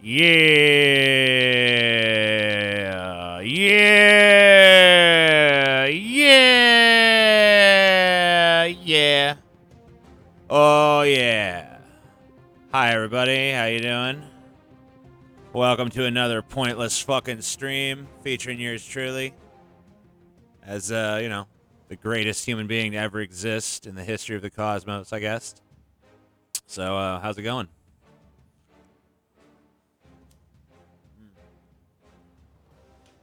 Yeah. Yeah. Yeah. Yeah. Oh yeah. Hi everybody, how you doing? Welcome to another pointless fucking stream featuring yours truly as the greatest human being to ever exist in the history of the cosmos, I guess. So, how's it going?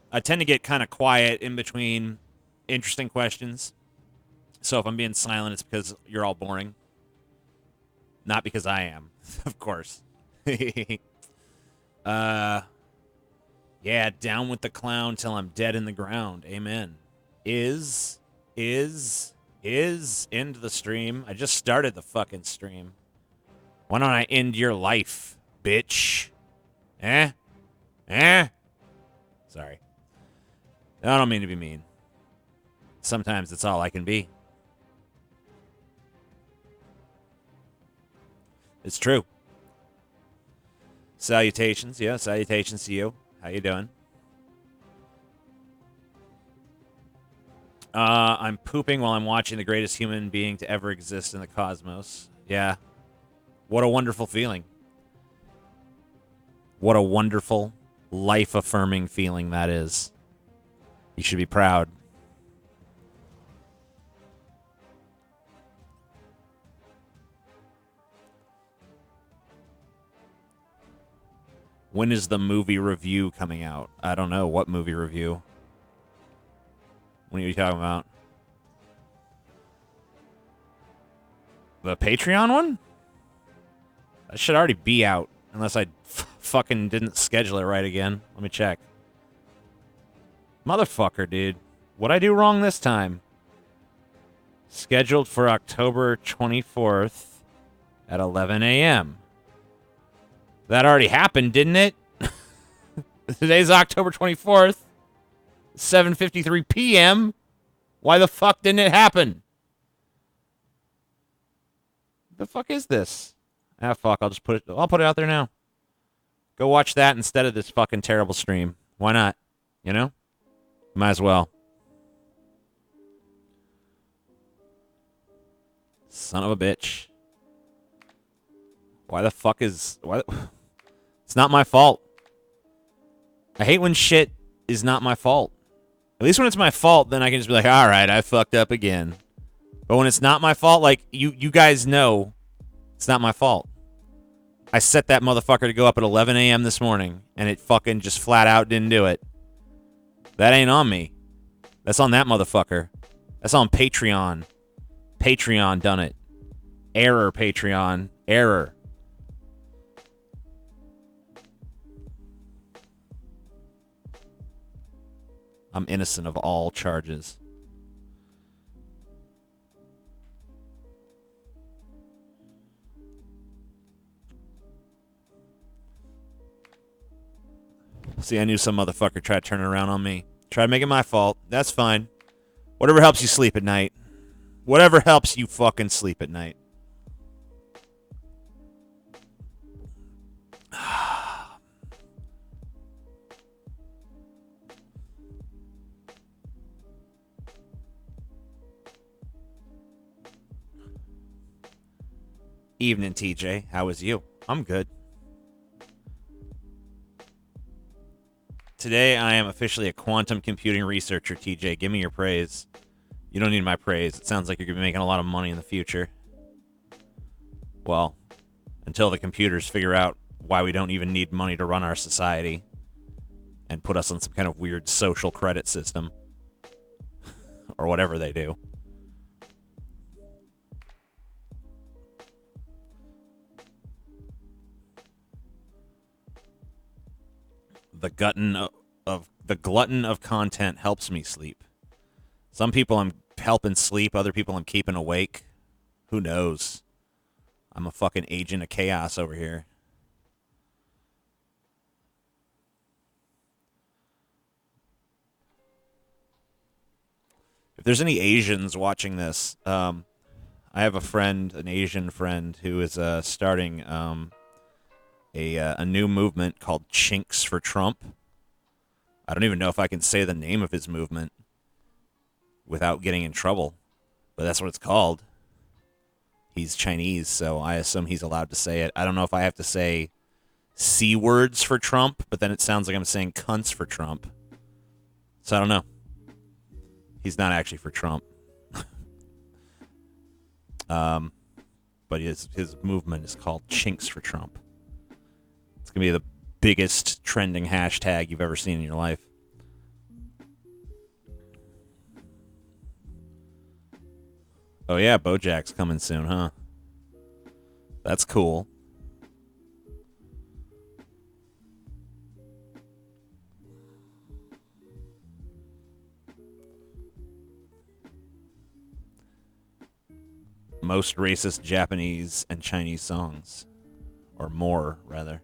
I tend to get kind of quiet in between interesting questions. So if I'm being silent, it's because you're all boring. Not because I am, of course. Yeah, down with the clown till I'm dead in the ground. Amen. Is end the stream. I just started the fucking stream. Why don't I end your life, bitch? Eh? Sorry. I don't mean to be mean. Sometimes it's all I can be. It's true. Salutations. Yeah, salutations to you. How you doing? I'm pooping while I'm watching the greatest human being to ever exist in the cosmos. Yeah. What a wonderful feeling. What a wonderful, life-affirming feeling that is. You should be proud. When is the movie review coming out? I don't know. What movie review? What are you talking about? The Patreon one? That should already be out. Unless I fucking didn't schedule it right again. Let me check. Motherfucker, dude. What'd I do wrong this time? Scheduled for October 24th at 11 a.m. That already happened, didn't it? Today's October 24th, 7:53 p.m. Why the fuck didn't it happen? The fuck is this? Ah, fuck, I'll put it out there now. Go watch that instead of this fucking terrible stream. Why not? You know? Might as well. Son of a bitch. Why the fuck is... Why? It's not my fault. I hate when shit is not my fault. At least when it's my fault, then I can just be like, all right, I fucked up again. But when it's not my fault, like, you guys know it's not my fault. I set that motherfucker to go up at 11 a.m. this morning, and it fucking just flat out didn't do it. That ain't on me. That's on that motherfucker. That's on Patreon. Patreon done it. Error, Patreon. Error. I'm innocent of all charges. See, I knew some motherfucker tried turning around on me. Tried to make it my fault. That's fine. Whatever helps you sleep at night. Whatever helps you fucking sleep at night. Evening, TJ. How is you? I'm good. Today, I am officially a quantum computing researcher, TJ. Give me your praise. You don't need my praise. It sounds like you're going to be making a lot of money in the future. Well, until the computers figure out why we don't even need money to run our society and put us on some kind of weird social credit system. Or whatever they do. The glutton of content helps me sleep. Some people I'm helping sleep, other people I'm keeping awake. Who knows? I'm a fucking agent of chaos over here. If there's any Asians watching this, I have a friend, an Asian friend, who is starting a new movement called Chinks for Trump. I don't even know if I can say the name of his movement without getting in trouble, but that's what it's called. He's Chinese, so I assume he's allowed to say it. I don't know if I have to say C words for Trump, but then it sounds like I'm saying cunts for Trump. So I don't know. He's not actually for Trump. But his movement is called Chinks for Trump. It's going to be the biggest trending hashtag you've ever seen in your life. Oh yeah, BoJack's coming soon, huh? That's cool. Most racist Japanese and Chinese songs. Or more, rather.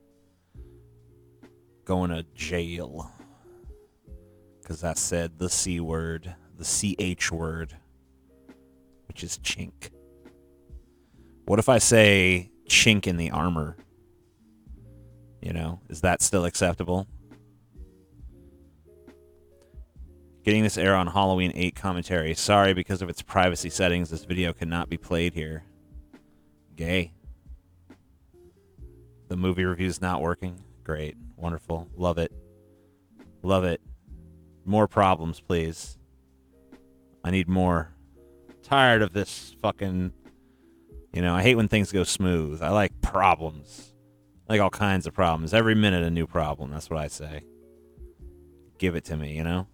Going to jail. Because I said the C word. The CH word. Which is chink. What if I say chink in the armor? You know, is that still acceptable? Getting this air on Halloween 8 commentary. Sorry, because of its privacy settings, this video cannot be played here. Gay. The movie review's not working. Great. Wonderful. Love it. Love it. More problems, please. I need more. Tired of this fucking... You know, I hate when things go smooth. I like problems. I like all kinds of problems. Every minute a new problem. That's what I say. Give it to me, you know?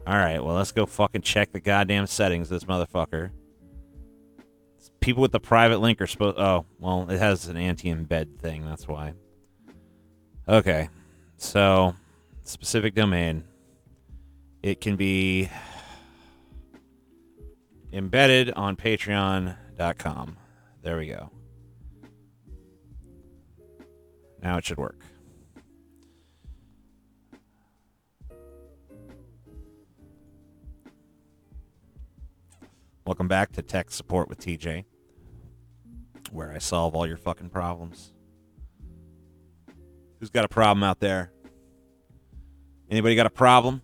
Alright, well, let's go fucking check the goddamn settings of this motherfucker. People with the private link are supposed... Oh, well, it has an anti-embed thing. That's why. Okay. So, specific domain. It can be embedded on patreon.com. There we go. Now it should work. Welcome back to Tech Support with TJ, where I solve all your fucking problems. Who's got a problem out there? Anybody got a problem?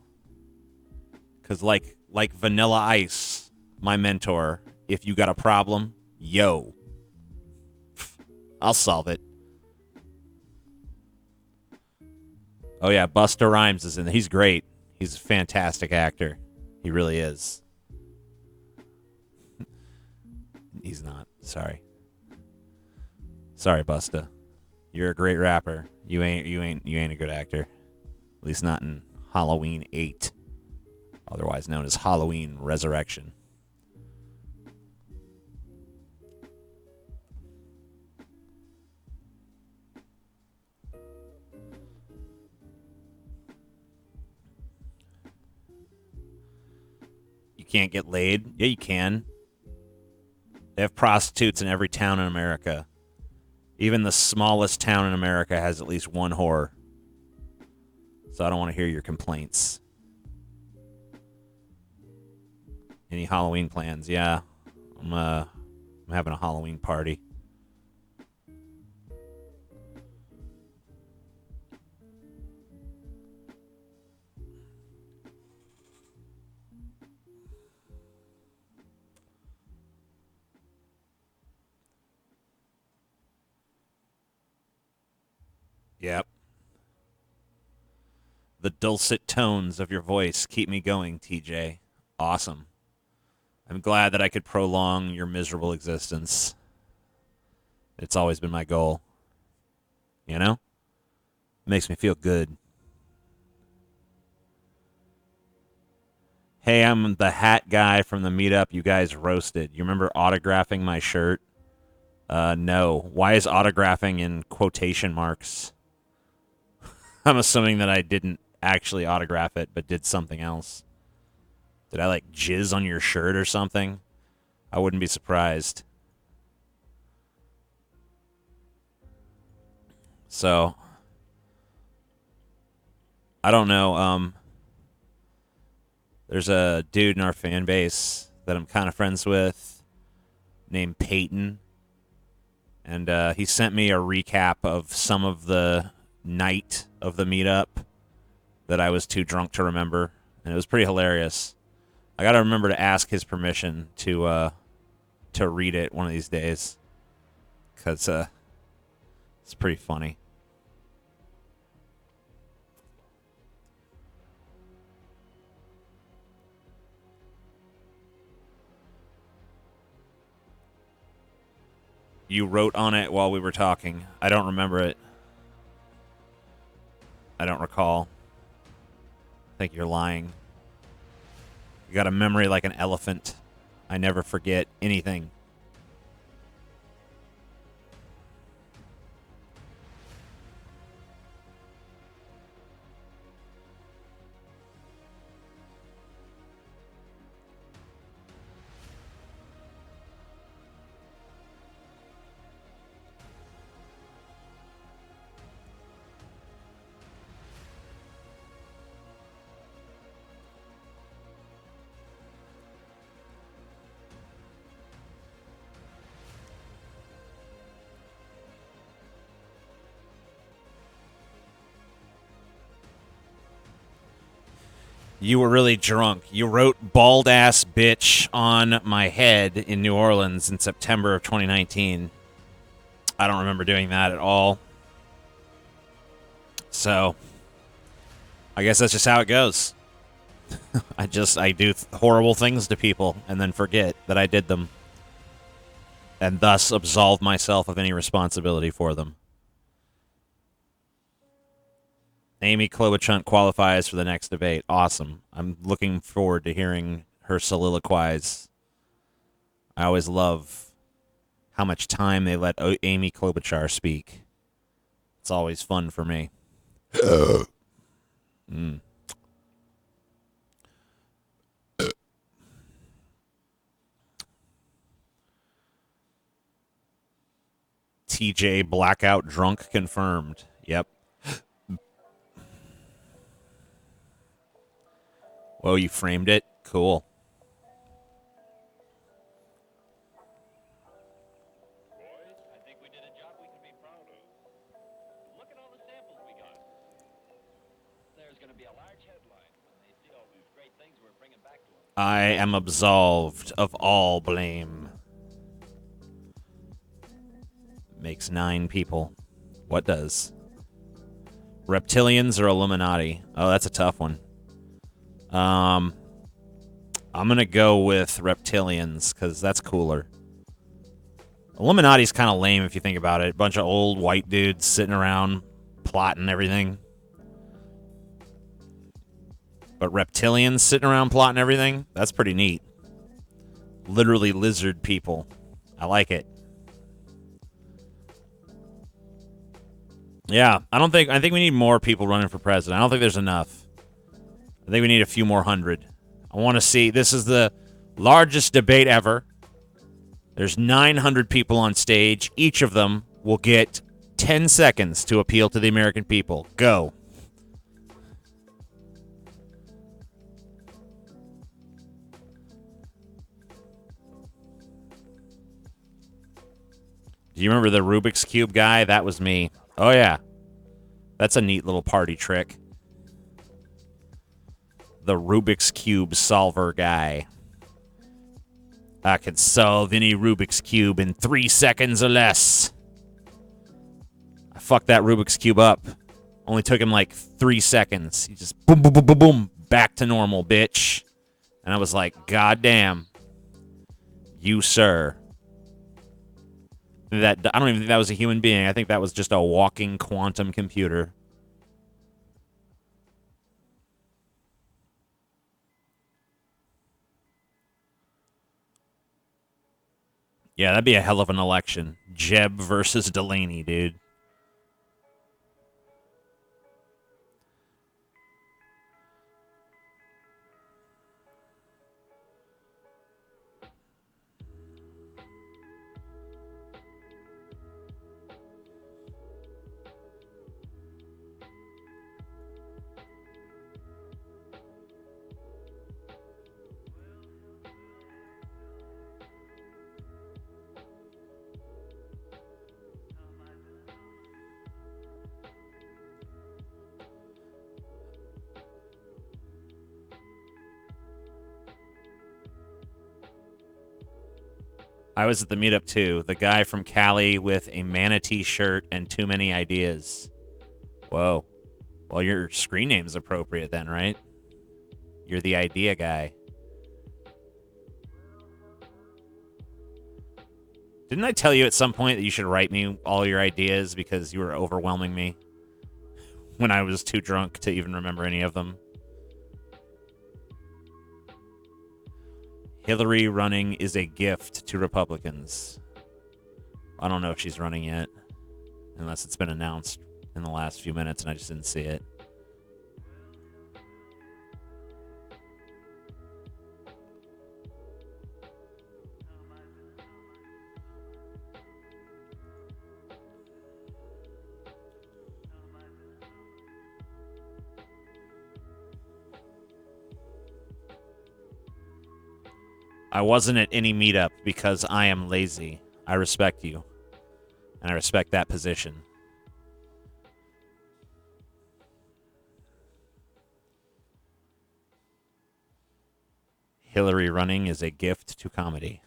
Because like Vanilla Ice, my mentor, if you got a problem, yo, I'll solve it. Oh yeah, Busta Rhymes is in there. He's great. He's a fantastic actor. He really is. He's not. Sorry. Sorry, Busta. You're a great rapper. You ain't a good actor. At least not in Halloween 8. Otherwise known as Halloween Resurrection. You can't get laid? Yeah, you can. They have prostitutes in every town in America. Even the smallest town in America has at least one whore. So I don't want to hear your complaints. Any Halloween plans? Yeah. I'm having a Halloween party. Yep. The dulcet tones of your voice keep me going, TJ. Awesome. I'm glad that I could prolong your miserable existence. It's always been my goal. You know? It makes me feel good. Hey, I'm the hat guy from the meetup you guys roasted. You remember autographing my shirt? No. Why is autographing in quotation marks? I'm assuming that I didn't actually autograph it, but did something else. Did I, like, jizz on your shirt or something? I wouldn't be surprised. So, I don't know. There's a dude in our fan base that I'm kind of friends with named Peyton. And he sent me a recap of some of the night of the meetup that I was too drunk to remember, and it was pretty hilarious. I got to remember to ask his permission to read it one of these days, because it's pretty funny. You wrote on it while we were talking. I don't remember it. I don't recall. I think you're lying. You got a memory like an elephant. I never forget anything. You were really drunk. You wrote bald ass bitch on my head in New Orleans in September of 2019. I don't remember doing that at all. So, I guess that's just how it goes. I do horrible things to people and then forget that I did them. And thus absolve myself of any responsibility for them. Amy Klobuchar qualifies for the next debate. Awesome. I'm looking forward to hearing her soliloquize. I always love how much time they let Amy Klobuchar speak. It's always fun for me. TJ blackout drunk confirmed. Yep. Whoa, you framed it? Cool. I think we did a job we can be proud of. Look at all the samples we got. There's going to be a large headline when they see all these great things we're bringing back to them. I am absolved of all blame. Makes 9 people. What does? Reptilians or Illuminati? Oh, that's a tough one. I'm going to go with reptilians because that's cooler. Illuminati's kind of lame if you think about it. Bunch of old white dudes sitting around plotting everything. But reptilians sitting around plotting everything, that's pretty neat. Literally lizard people. I like it. Yeah, I think we need more people running for president. I don't think there's enough. I think we need a few more hundred. I want to see. This is the largest debate ever. There's 900 people on stage. Each of them will get 10 seconds to appeal to the American people. Go. Do you remember the Rubik's Cube guy? That was me. Oh, yeah. That's a neat little party trick. The Rubik's Cube solver guy. I could solve any Rubik's Cube in 3 seconds or less. I fucked that Rubik's Cube up. Only took him like 3 seconds. He just boom, boom, boom, boom, boom. Back to normal, bitch. And I was like, God damn. You, sir. I don't even think that was a human being. I think that was just a walking quantum computer. Yeah, that'd be a hell of an election. Jeb versus Delaney, dude. I was at the meetup too. The guy from Cali with a manatee shirt and too many ideas. Whoa. Well, your screen name's appropriate then, right? You're the idea guy. Didn't I tell you at some point that you should write me all your ideas because you were overwhelming me when I was too drunk to even remember any of them? Hillary running is a gift to Republicans. I don't know if she's running yet, unless it's been announced in the last few minutes and I just didn't see it. I wasn't at any meetup because I am lazy. I respect you. And I respect that position. Hillary running is a gift to comedy.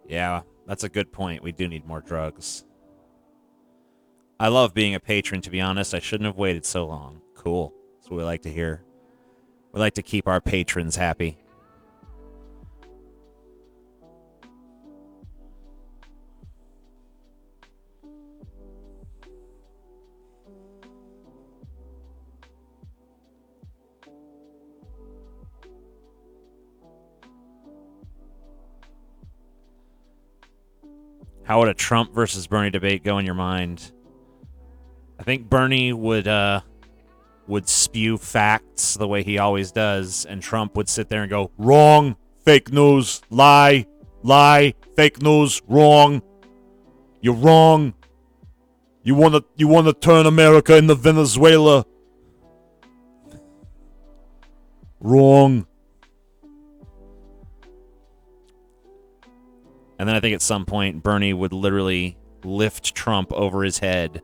Yeah, that's a good point. We do need more drugs. I love being a patron, to be honest. I shouldn't have waited so long. Cool. That's what we like to hear. We like to keep our patrons happy. How would a Trump versus Bernie debate go in your mind? I think Bernie would spew facts the way he always does, and Trump would sit there and go, wrong, fake news, lie, fake news, wrong. You're wrong. You wanna turn America into Venezuela. Wrong. And then I think at some point, Bernie would literally lift Trump over his head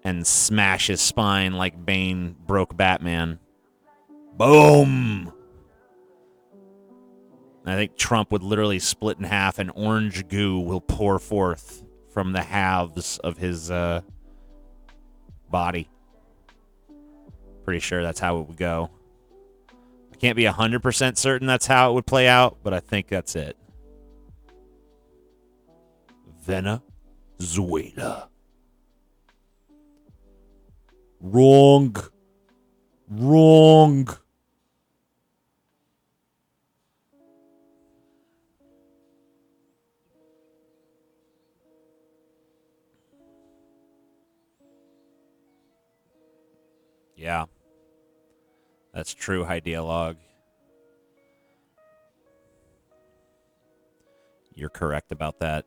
and smash his spine like Bane broke Batman. Boom! And I think Trump would literally split in half, and orange goo will pour forth from the halves of his body. Pretty sure that's how it would go. I can't be 100% certain that's how it would play out, but I think that's it. Venezuela. Wrong. Yeah. That's true, high dialogue. You're correct about that.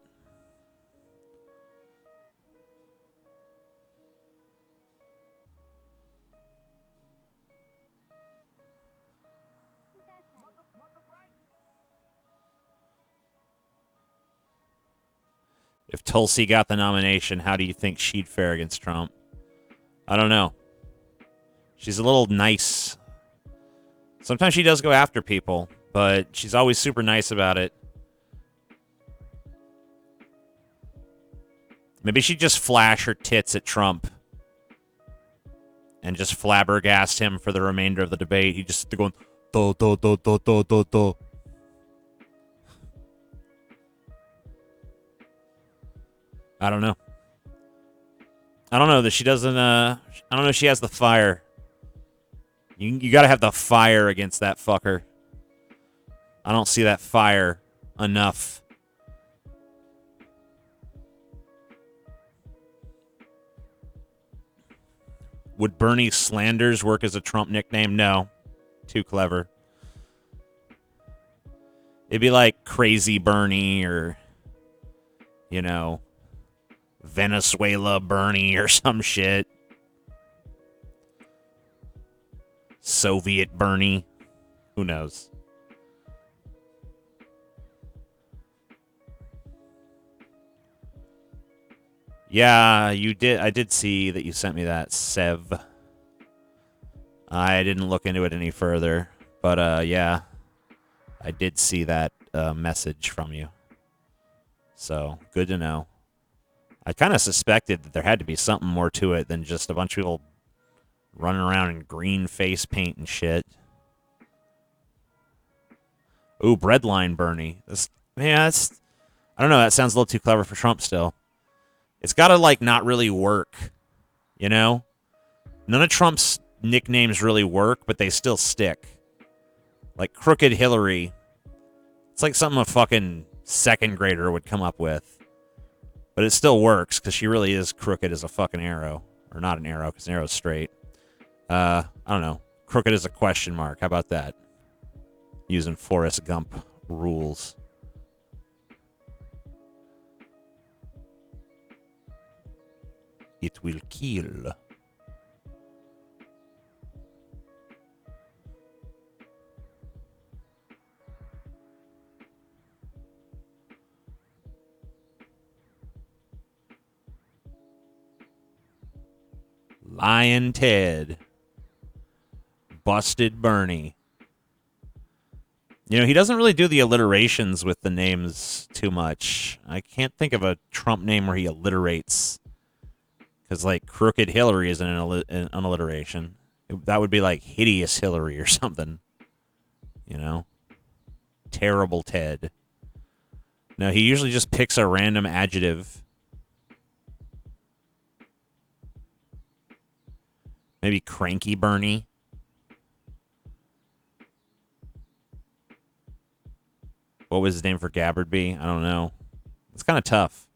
If Tulsi got the nomination, how do you think she'd fare against Trump? I don't know. She's a little nice. Sometimes she does go after people, but she's always super nice about it. Maybe she'd just flash her tits at Trump and just flabbergast him for the remainder of the debate. He'd just go, do, do, do, do, do, do, do. I don't know. I don't know that she doesn't, I don't know if she has the fire. You gotta have the fire against that fucker. I don't see that fire enough. Would Bernie Slanders work as a Trump nickname? No. Too clever. It'd be like Crazy Bernie or, you know, Venezuela Bernie or some shit. Soviet Bernie. Who knows? Yeah, you did. I did see that you sent me that, Sev. I didn't look into it any further, but yeah, I did see that message from you. So, good to know. I kind of suspected that there had to be something more to it than just a bunch of people running around in green face paint and shit. Ooh, breadline Bernie. That's I don't know, that sounds a little too clever for Trump still. It's got to like not really work, you know? None of Trump's nicknames really work, but they still stick. Like Crooked Hillary. It's like something a fucking second grader would come up with. But it still works because she really is crooked as a fucking arrow. Or not an arrow, because an arrow's straight. I don't know. Crooked as a question mark. How about that? Using Forrest Gump rules. It will kill. Lion Ted. Busted Bernie. You know, he doesn't really do the alliterations with the names too much. I can't think of a Trump name where he alliterates. Because, like, Crooked Hillary isn't an alliteration. That would be like Hideous Hillary or something. You know? Terrible Ted. No, he usually just picks a random adjective. Maybe Cranky Bernie. What was his name for Gabbard be? I don't know. It's kind of tough.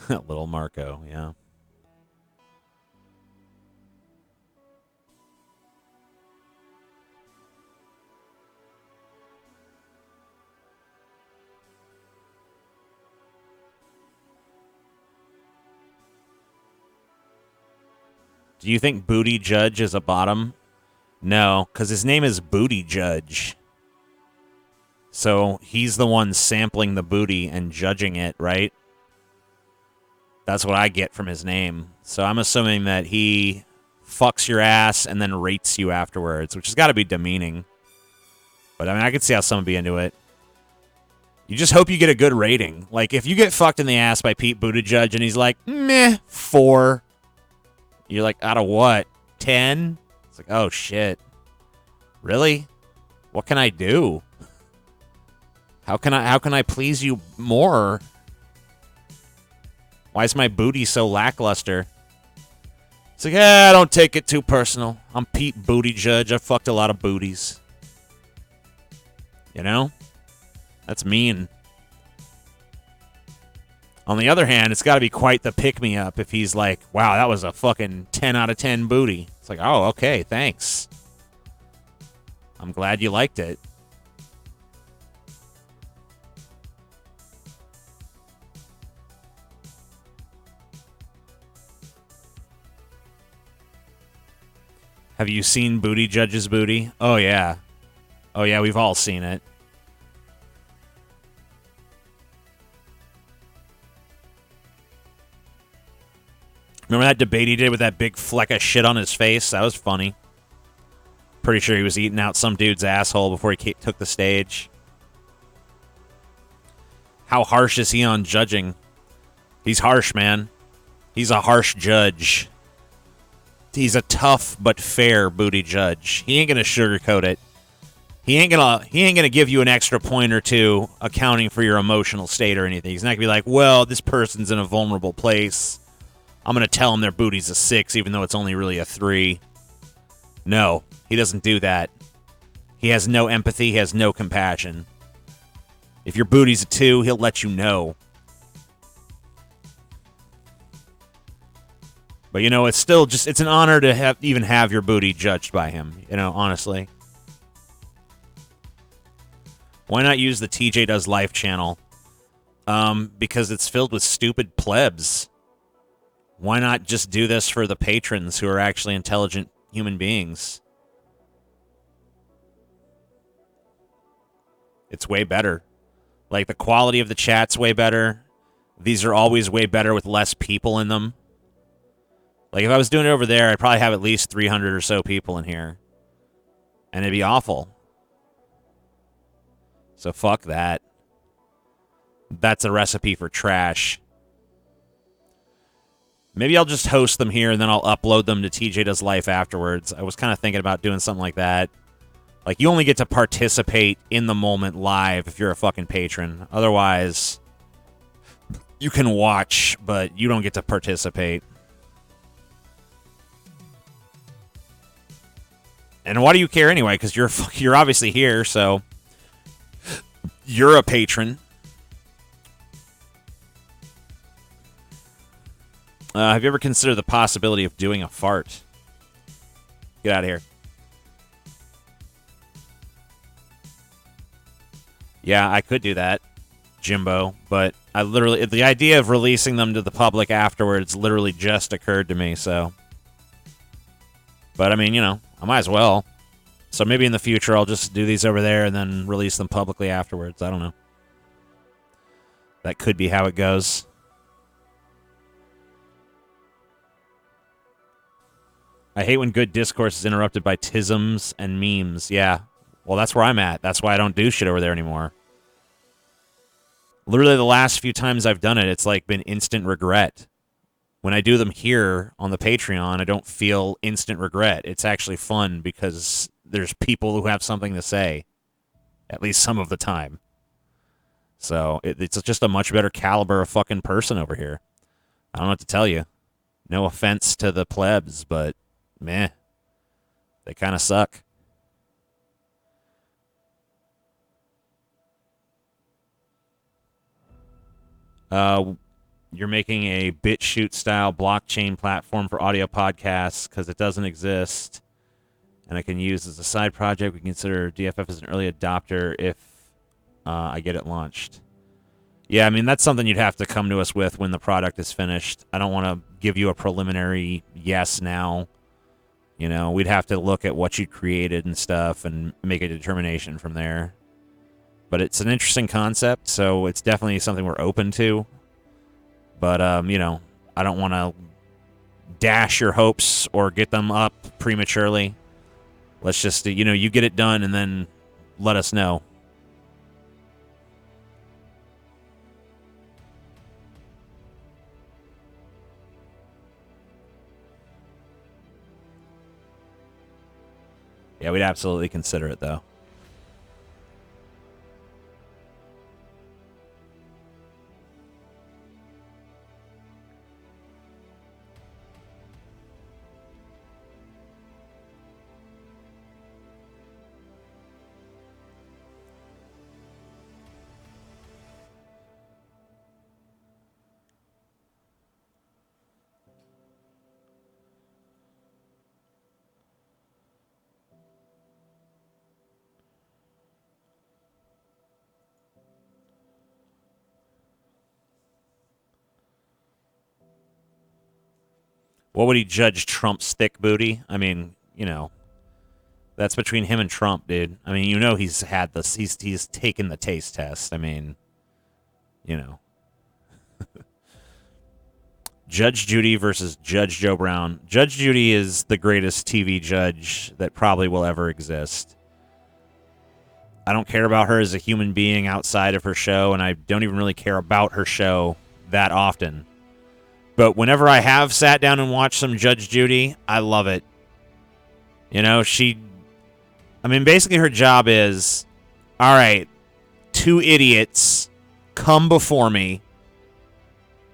Little Marco, yeah. Do you think Booty Judge is a bottom? No, because his name is Booty Judge. So he's the one sampling the booty and judging it, right? That's what I get from his name. So I'm assuming that he fucks your ass and then rates you afterwards, which has got to be demeaning. But I mean, I could see how someone would be into it. You just hope you get a good rating. Like, if you get fucked in the ass by Pete Buttigieg and he's like, meh, 4. You're like, out of what? 10? It's like, oh, shit. Really? What can I do? How can I please you more? Why is my booty so lackluster? It's like, don't take it too personal. I'm Pete Buttigieg. I've fucked a lot of booties. You know? That's mean. On the other hand, it's got to be quite the pick-me-up if he's like, wow, that was a fucking 10 out of 10 booty. It's like, oh, okay, thanks. I'm glad you liked it. Have you seen Booty Judge's booty? Oh, yeah. Oh, yeah, we've all seen it. Remember that debate he did with that big fleck of shit on his face? That was funny. Pretty sure he was eating out some dude's asshole before he took the stage. How harsh is he on judging? He's harsh, man. He's a harsh judge. He's a tough but fair booty judge. He ain't gonna sugarcoat it. He ain't gonna give you an extra point or two accounting for your emotional state or anything. He's not gonna be like, well, this person's in a vulnerable place. I'm gonna tell him their booty's a 6, even though it's only really a 3. No, he doesn't do that. He has no empathy. He has no compassion. If your booty's a 2, he'll let you know. But, you know, it's still just, it's an honor to even have your booty judged by him, you know, honestly. Why not use the TJ Does Life channel? Because it's filled with stupid plebs. Why not just do this for the patrons who are actually intelligent human beings? It's way better. Like, the quality of the chat's way better. These are always way better with less people in them. Like, if I was doing it over there, I'd probably have at least 300 or so people in here. And it'd be awful. So fuck that. That's a recipe for trash. Maybe I'll just host them here and then I'll upload them to TJ Does Life afterwards. I was kind of thinking about doing something like that. Like, you only get to participate in the moment live if you're a fucking patron. Otherwise, you can watch, but you don't get to participate. And why do you care anyway? Because you're obviously here, so you're a patron. Have you ever considered the possibility of doing a fart? Get out of here. Yeah, I could do that, Jimbo, but the idea of releasing them to the public afterwards literally just occurred to me, so. But, I mean, you know, I might as well. So maybe in the future I'll just do these over there and then release them publicly afterwards. I don't know. That could be how it goes. I hate when good discourse is interrupted by tisms and memes. Yeah. Well, that's where I'm at. That's why I don't do shit over there anymore. Literally the last few times I've done it, it's like been instant regret. When I do them here on the Patreon, I don't feel instant regret. It's actually fun because there's people who have something to say, at least some of the time. So it's just a much better caliber of fucking person over here. I don't know what to tell you. No offense to the plebs, but meh. They kind of suck. You're making a BitChute style blockchain platform for audio podcasts because it doesn't exist. And I can use as a side project. We consider DFF as an early adopter if I get it launched. Yeah, I mean, that's something you'd have to come to us with when the product is finished. I don't want to give you a preliminary yes now. You know, we'd have to look at what you created and stuff and make a determination from there. But it's an interesting concept, so it's definitely something we're open to. But, you know, I don't want to dash your hopes or get them up prematurely. Let's just, you know, you get it done and then let us know. Yeah, we'd absolutely consider it, though. What would he judge Trump's thick booty? I mean, you know, that's between him and Trump, dude. I mean, you know, he's had this. He's taken the taste test. I mean, you know, Judge Judy versus Judge Joe Brown. Judge Judy is the greatest TV judge that probably will ever exist. I don't care about her as a human being outside of her show, and I don't even really care about her show that often. But whenever I have sat down and watched some Judge Judy, I love it. You know, basically her job is, all right, two idiots come before me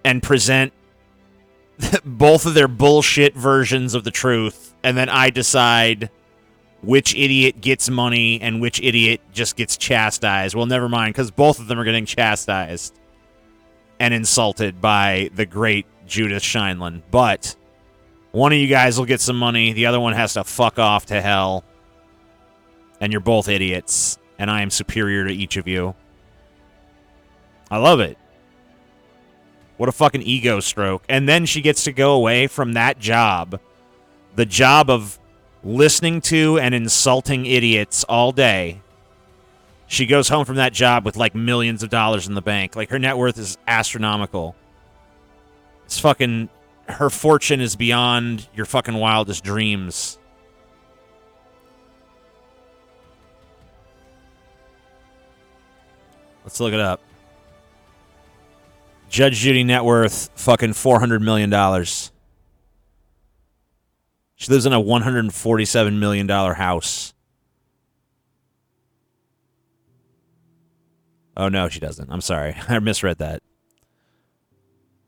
and present both of their bullshit versions of the truth, and then I decide which idiot gets money and which idiot just gets chastised. Well, never mind, because both of them are getting chastised and insulted by the great Judith Scheinlin. But One of you guys will get some money. The other one has to fuck off to hell. And you're both idiots. And I am superior to each of you. I love it. What a fucking ego stroke. And then she gets to go away from that job. The job of listening to and insulting idiots all day. She goes home from that job with like millions of dollars in the bank. Like her net worth is astronomical. It's fucking... Her fortune is beyond your fucking wildest dreams. Let's look it up. Judge Judy net worth, fucking $400 million. She lives in a $147 million house. Oh, no, she doesn't. I'm sorry. I misread that.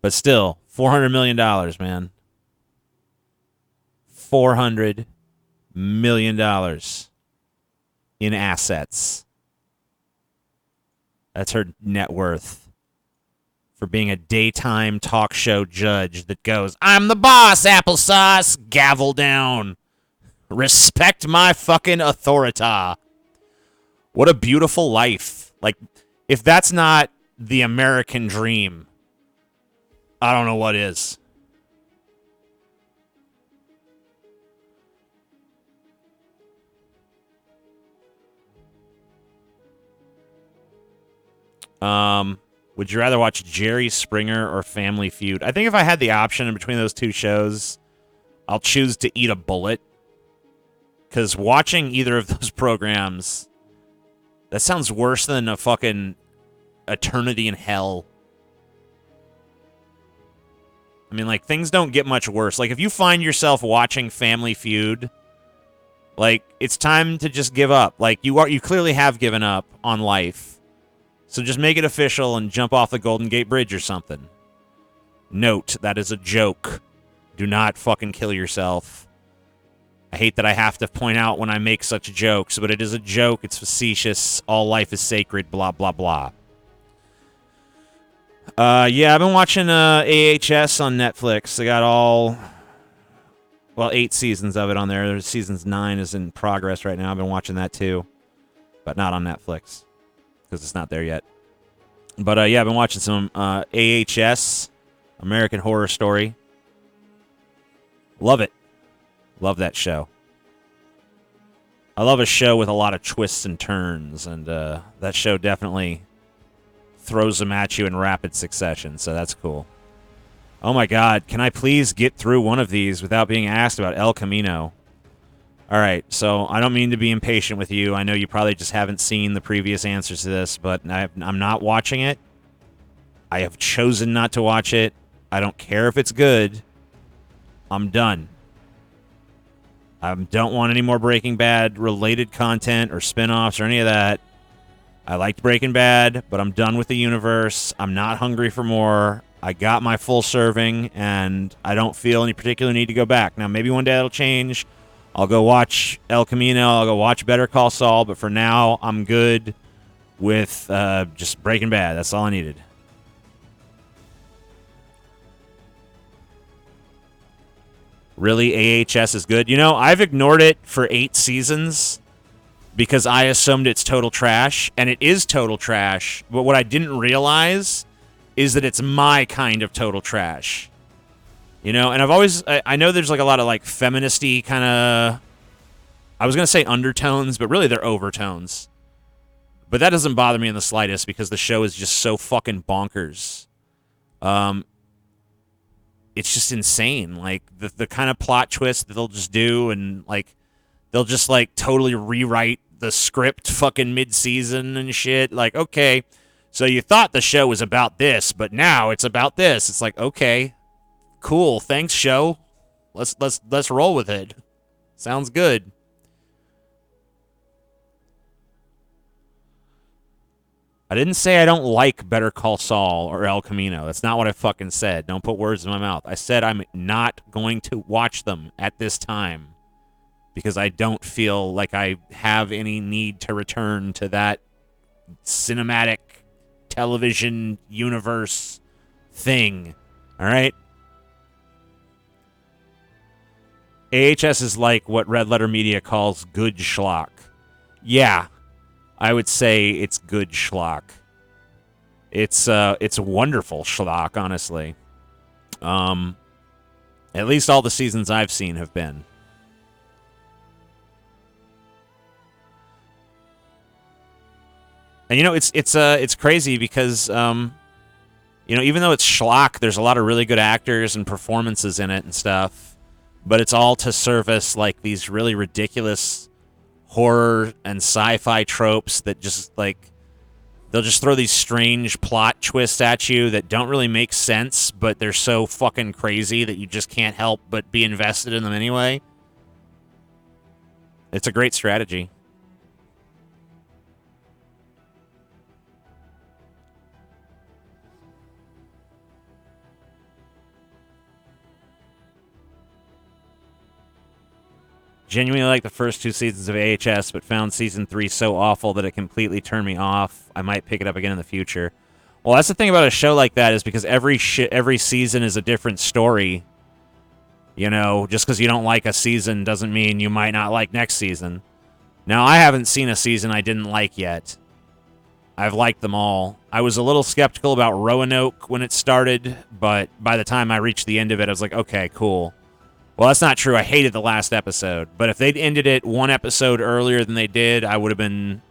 But still, $400 million, man. $400 million in assets. That's her net worth for being a daytime talk show judge that goes, I'm the boss, applesauce, gavel down. Respect my fucking authority. What a beautiful life. Like, if that's not the American dream, I don't know what is. Would you rather watch Jerry Springer or Family Feud? I think if I had the option in between those two shows, I'll choose to eat a bullet. Because watching either of those programs, that sounds worse than a fucking eternity in hell. I mean, like, things don't get much worse. Like, if you find yourself watching Family Feud, like, it's time to just give up. Like, you clearly have given up on life. So just make it official and jump off the Golden Gate Bridge or something. Note, that is a joke. Do not fucking kill yourself. I hate that I have to point out when I make such jokes, but it is a joke. It's facetious. All life is sacred, blah, blah, blah. Yeah, I've been watching AHS on Netflix. They got 8 seasons of it on there. There's seasons 9 is in progress right now. I've been watching that too, but not on Netflix because it's not there yet. But yeah, I've been watching some AHS, American Horror Story. Love it. Love that show. I love a show with a lot of twists and turns, and that show definitely throws them at you in rapid succession, so that's cool. Oh my god, can I please get through one of these without being asked about El Camino? Alright, so I don't mean to be impatient with you. I know you probably just haven't seen the previous answers to this, but I'm not watching it. I have chosen not to watch it. I don't care if it's good. I'm done. I don't want any more Breaking Bad related content or spin-offs or any of that. I liked Breaking Bad, but I'm done with the universe. I'm not hungry for more. I got my full serving, and I don't feel any particular need to go back. Now, maybe one day that'll change. I'll go watch El Camino. I'll go watch Better Call Saul, but for now, I'm good with just Breaking Bad. That's all I needed. Really, AHS is good? You know, I've ignored it for 8 seasons because I assumed it's total trash, and it is total trash. But what I didn't realize is that it's my kind of total trash. You know, and I know there's like a lot of like feministy kind of, I was going to say undertones, but really they're overtones. But that doesn't bother me in the slightest because the show is just so fucking bonkers. It's just insane. Like the kind of plot twist that they'll just do, and like they'll just like totally rewrite the script fucking mid-season and shit. Like, okay, so you thought the show was about this, but now it's about this. It's like, okay, cool, thanks, show. Let's roll with it. Sounds good. I didn't say I don't like Better Call Saul or El Camino. That's not what I fucking said. Don't put words in my mouth. I said I'm not going to watch them at this time because I don't feel like I have any need to return to that cinematic television universe thing. All right? AHS is like what Red Letter Media calls good schlock. Yeah, I would say it's good schlock. It's wonderful schlock, honestly. At least all the seasons I've seen have been. And it's crazy because even though it's schlock, there's a lot of really good actors and performances in it and stuff, but it's all to service like these really ridiculous horror and sci-fi tropes that just like they'll just throw these strange plot twists at you that don't really make sense, but they're so fucking crazy that you just can't help but be invested in them anyway. It's a great strategy. Genuinely like the first 2 seasons of AHS, but found season 3 so awful that it completely turned me off. I might pick it up again in the future. Well, that's the thing about a show like that is because every season is a different story. Just because you don't like a season doesn't mean you might not like next season. Now, I haven't seen a season I didn't like yet. I've liked them all. I was a little skeptical about Roanoke when it started, but by the time I reached the end of it, I was like, okay, cool. Well, that's not true. I hated the last episode. But if they'd ended it 1 episode earlier than they did, I would have been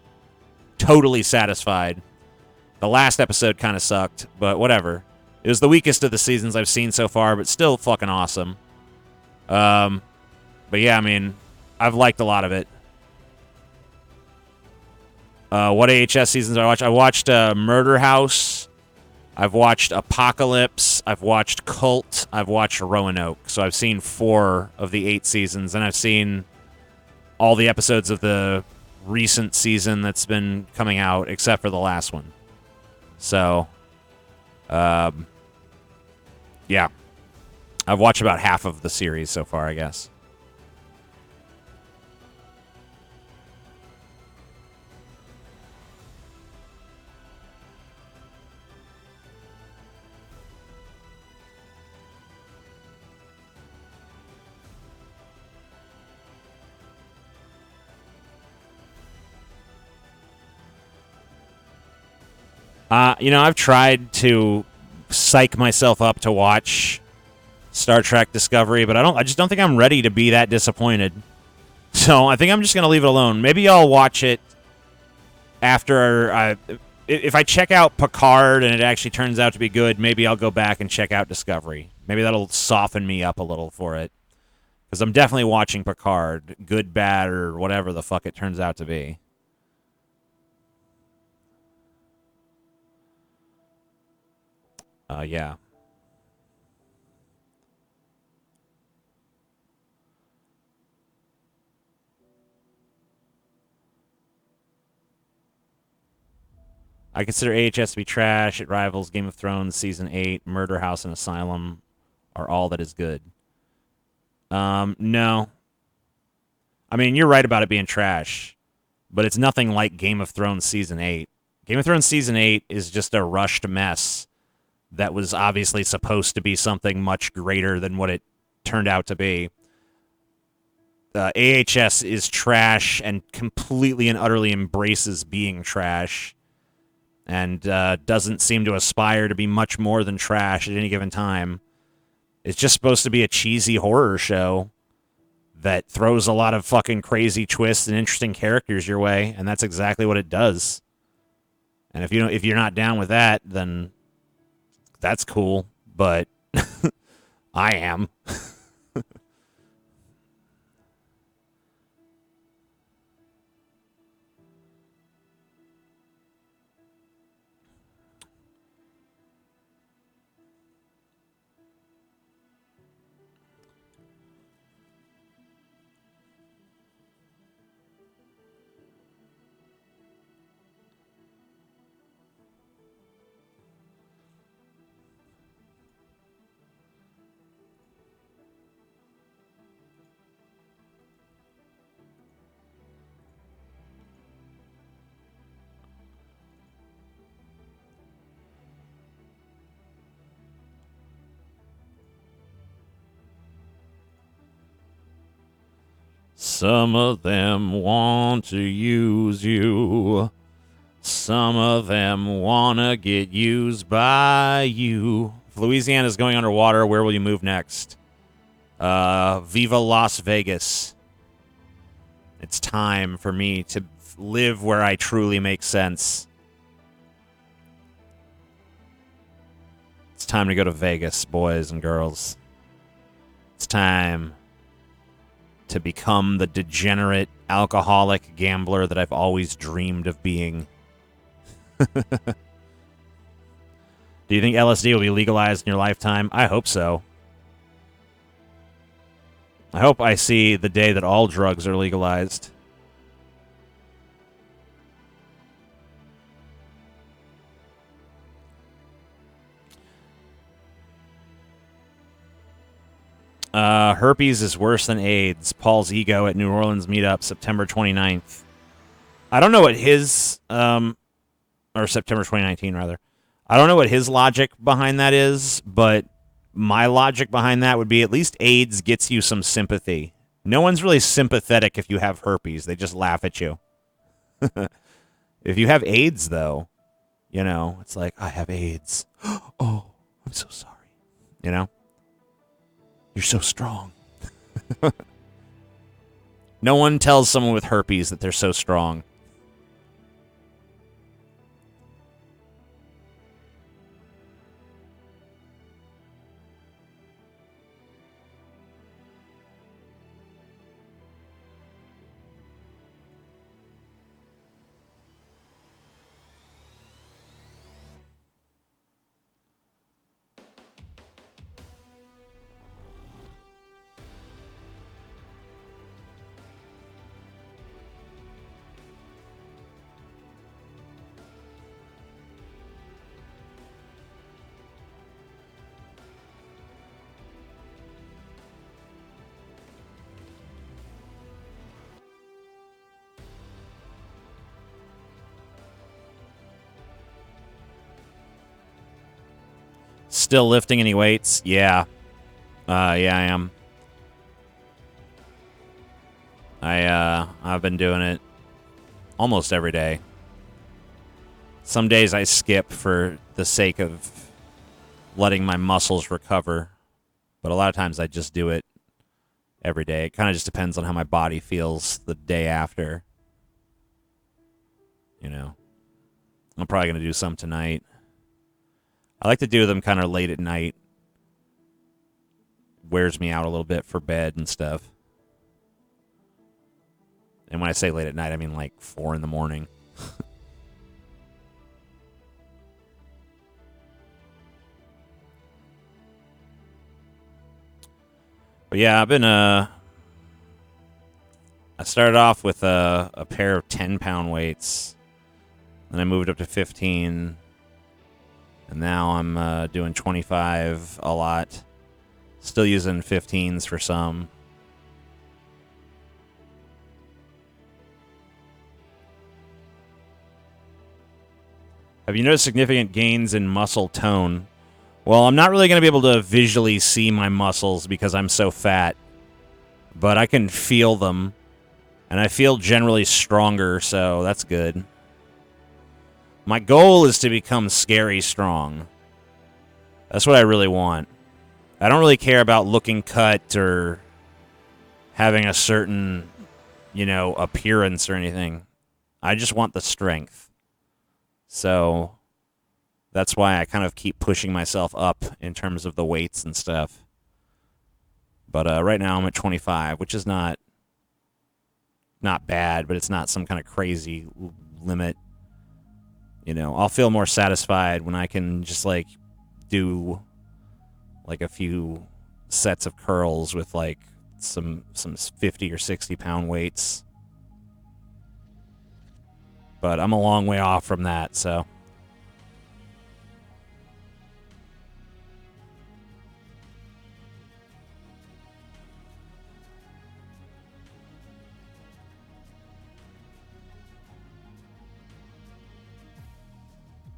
totally satisfied. The last episode kind of sucked, but whatever. It was the weakest of the seasons I've seen so far, but still fucking awesome. But yeah, I mean, I've liked a lot of it. What AHS seasons I watched? I watched Murder House. I've watched Apocalypse. I've watched Cult. I've watched Roanoke. So I've seen 4 of the 8 seasons, and I've seen all the episodes of the recent season that's been coming out, except for the last one. So, yeah. I've watched about half of the series so far, I guess. I've tried to psych myself up to watch Star Trek Discovery, but I just don't think I'm ready to be that disappointed. So I think I'm just going to leave it alone. Maybe I'll watch it after if I check out Picard and it actually turns out to be good, maybe I'll go back and check out Discovery. Maybe that'll soften me up a little for it. Because I'm definitely watching Picard, good, bad, or whatever the fuck it turns out to be. Yeah. I consider AHS to be trash. It rivals Game of Thrones Season 8, Murder House, and Asylum are all that is good. No. I mean, you're right about it being trash, but it's nothing like Game of Thrones Season 8. Game of Thrones Season 8 is just a rushed mess that was obviously supposed to be something much greater than what it turned out to be. AHS is trash and completely and utterly embraces being trash and doesn't seem to aspire to be much more than trash at any given time. It's just supposed to be a cheesy horror show that throws a lot of fucking crazy twists and interesting characters your way, and that's exactly what it does. And if you're not down with that, then that's cool, but I am. Some of them want to use you. Some of them want to get used by you. If Louisiana's going underwater, where will you move next? Viva Las Vegas. It's time for me to live where I truly make sense. It's time to go to Vegas, boys and girls. It's time to become the degenerate, alcoholic gambler that I've always dreamed of being. Do you think LSD will be legalized in your lifetime? I hope so. I hope I see the day that all drugs are legalized. Herpes is worse than AIDS. Paul's ego at New Orleans meetup, September 29th. I don't know what his, or September 2019, rather. I don't know what his logic behind that is, but my logic behind that would be at least AIDS gets you some sympathy. No one's really sympathetic if you have herpes. They just laugh at you. If you have AIDS, though, you know, it's like, I have AIDS. Oh, I'm so sorry. You know? You're so strong. No one tells someone with herpes that they're so strong. Still lifting any weights? Yeah. Yeah, I am. I've been doing it almost every day. Some days I skip for the sake of letting my muscles recover, but a lot of times I just do it every day. It kind of just depends on how my body feels the day after. You know, I'm probably going to do some tonight. I like to do them kind of late at night. Wears me out a little bit for bed and stuff. And when I say late at night, I mean like 4 in the morning. But yeah, I've been I started off with a pair of 10-pound weights. Then I moved up to 15. And now I'm doing 25 a lot. Still using 15s for some. Have you noticed significant gains in muscle tone? Well, I'm not really going to be able to visually see my muscles because I'm so fat. But I can feel them. And I feel generally stronger, so that's good. My goal is to become scary strong. That's what I really want. I don't really care about looking cut or having a certain, you know, appearance or anything. I just want the strength. So that's why I kind of keep pushing myself up in terms of the weights and stuff. But right now I'm at 25, which is not bad, but it's not some kind of crazy limit. You know, I'll feel more satisfied when I can just, like, do, like, a few sets of curls with, like, some 50 or 60-pound weights. But I'm a long way off from that, so.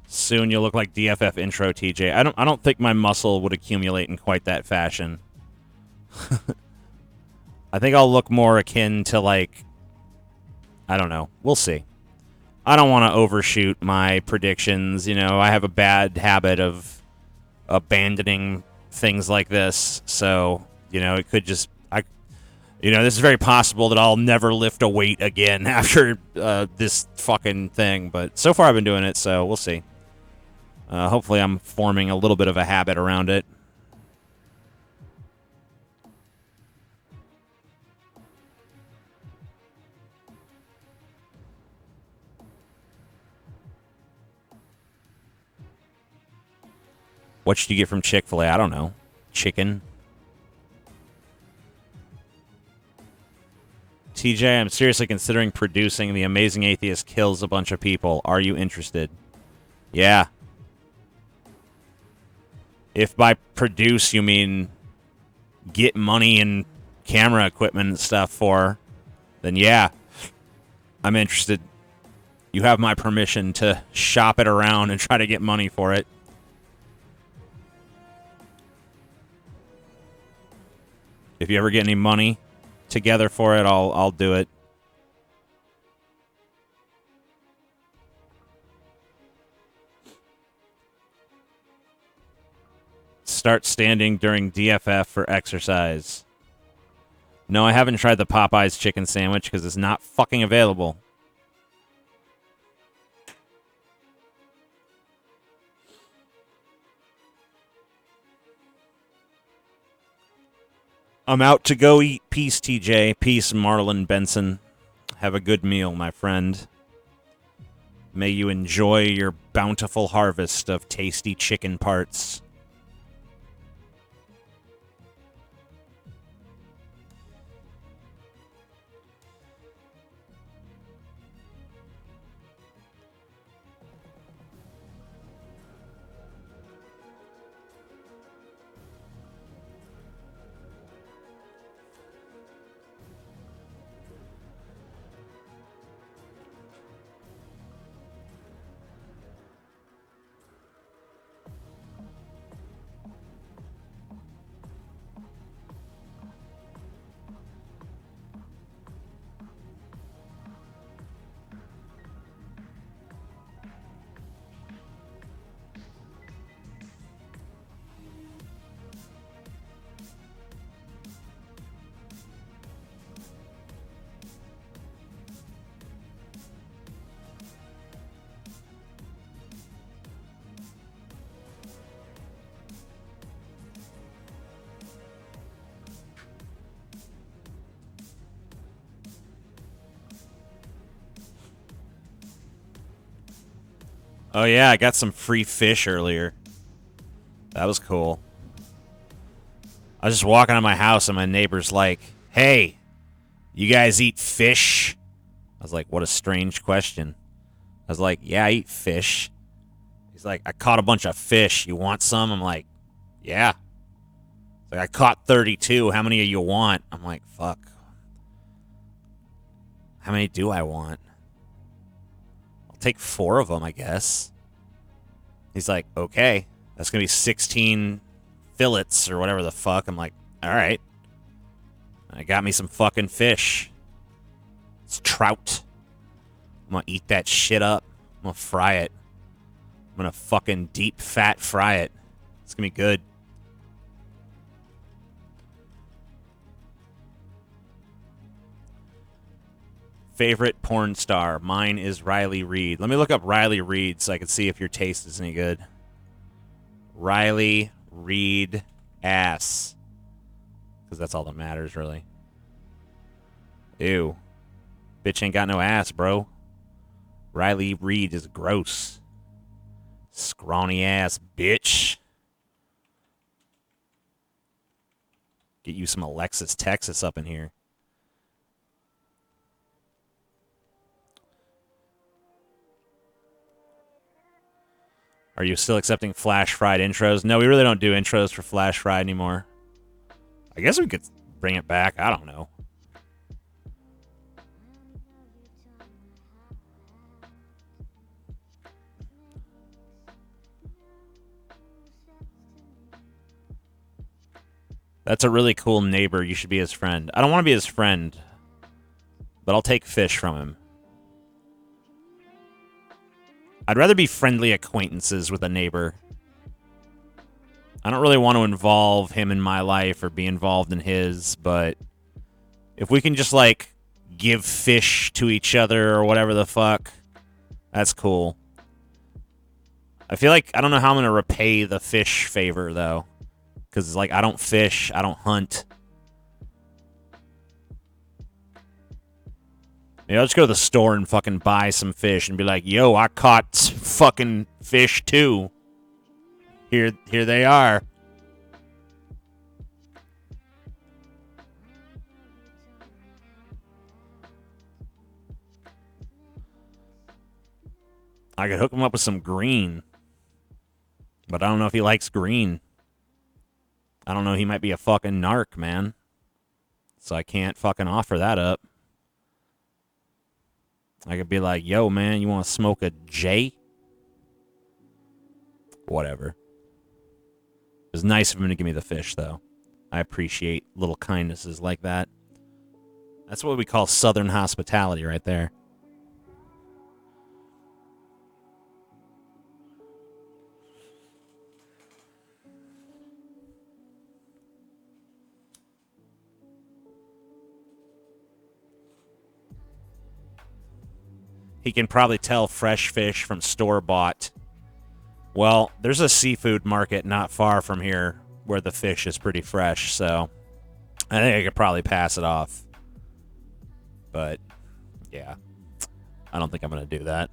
Soon you'll look like DFF intro TJ. I don't think my muscle would accumulate in quite that fashion. I think I'll look more akin to, like, I don't know. We'll see. I don't want to overshoot my predictions. You know, I have a bad habit of abandoning things like this. So, you know, it could just... this is very possible that I'll never lift a weight again after this fucking thing. But so far I've been doing it, so we'll see. Hopefully I'm forming a little bit of a habit around it. What should you get from Chick-fil-A? I don't know. Chicken. TJ, I'm seriously considering producing The Amazing Atheist Kills a Bunch of People. Are you interested? Yeah. If by produce you mean get money and camera equipment and stuff for, then yeah, I'm interested. You have my permission to shop it around and try to get money for it. If you ever get any money together for it, I'll do it. Start standing during DFF for exercise. No, I haven't tried the Popeyes chicken sandwich because it's not fucking available. I'm out to go eat. Peace, TJ. Peace, Marlon Benson. Have a good meal, my friend. May you enjoy your bountiful harvest of tasty chicken parts. Oh, yeah, I got some free fish earlier. That was cool. I was just walking out my house, and my neighbor's like, hey, you guys eat fish? I was like, what a strange question. I was like, yeah, I eat fish. He's like, I caught a bunch of fish. You want some? I'm like, yeah. He's like, I caught 32. How many do you want? I'm like, fuck. How many do I want? I'll take 4 of them, I guess. He's like, okay. That's going to be 16 fillets or whatever the fuck. I'm like, all right. I got me some fucking fish. It's trout. I'm going to eat that shit up. I'm going to fry it. I'm going to fucking deep fat fry it. It's going to be good. Favorite porn star? Mine is Riley Reid. Let me look up Riley Reid so I can see if your taste is any good. Riley Reid ass. Because that's all that matters, really. Ew. Bitch ain't got no ass, bro. Riley Reid is gross. Scrawny ass bitch. Get you some Alexis Texas up in here. Are you still accepting Flash Fried intros? No, we really don't do intros for Flash Fried anymore. I guess we could bring it back. I don't know. That's a really cool neighbor. You should be his friend. I don't want to be his friend, but I'll take fish from him. I'd rather be friendly acquaintances with a neighbor. I don't really want to involve him in my life or be involved in his, but if we can just, like, give fish to each other or whatever the fuck, that's cool. I feel like I don't know how I'm going to repay the fish favor, though. Because, like, I don't fish, I don't hunt. Maybe I'll just go to the store and fucking buy some fish and be like, yo, I caught fucking fish, too. Here they are. I could hook him up with some green. But I don't know if he likes green. I don't know, he might be a fucking narc, man. So I can't fucking offer that up. I could be like, yo, man, you want to smoke a J? Whatever. It was nice of him to give me the fish, though. I appreciate little kindnesses like that. That's what we call Southern hospitality right there. He can probably tell fresh fish from store-bought. Well, there's a seafood market not far from here where the fish is pretty fresh, so I think I could probably pass it off. But, yeah. I don't think I'm going to do that.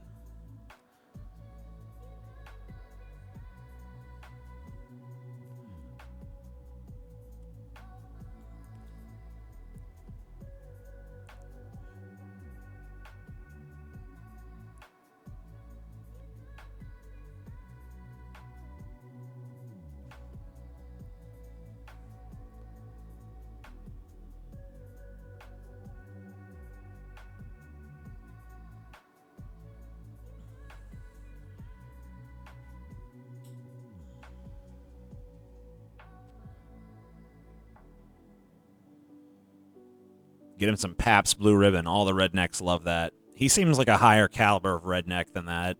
Get him some Pabst Blue Ribbon. All the rednecks love that. He seems like a higher caliber of redneck than that.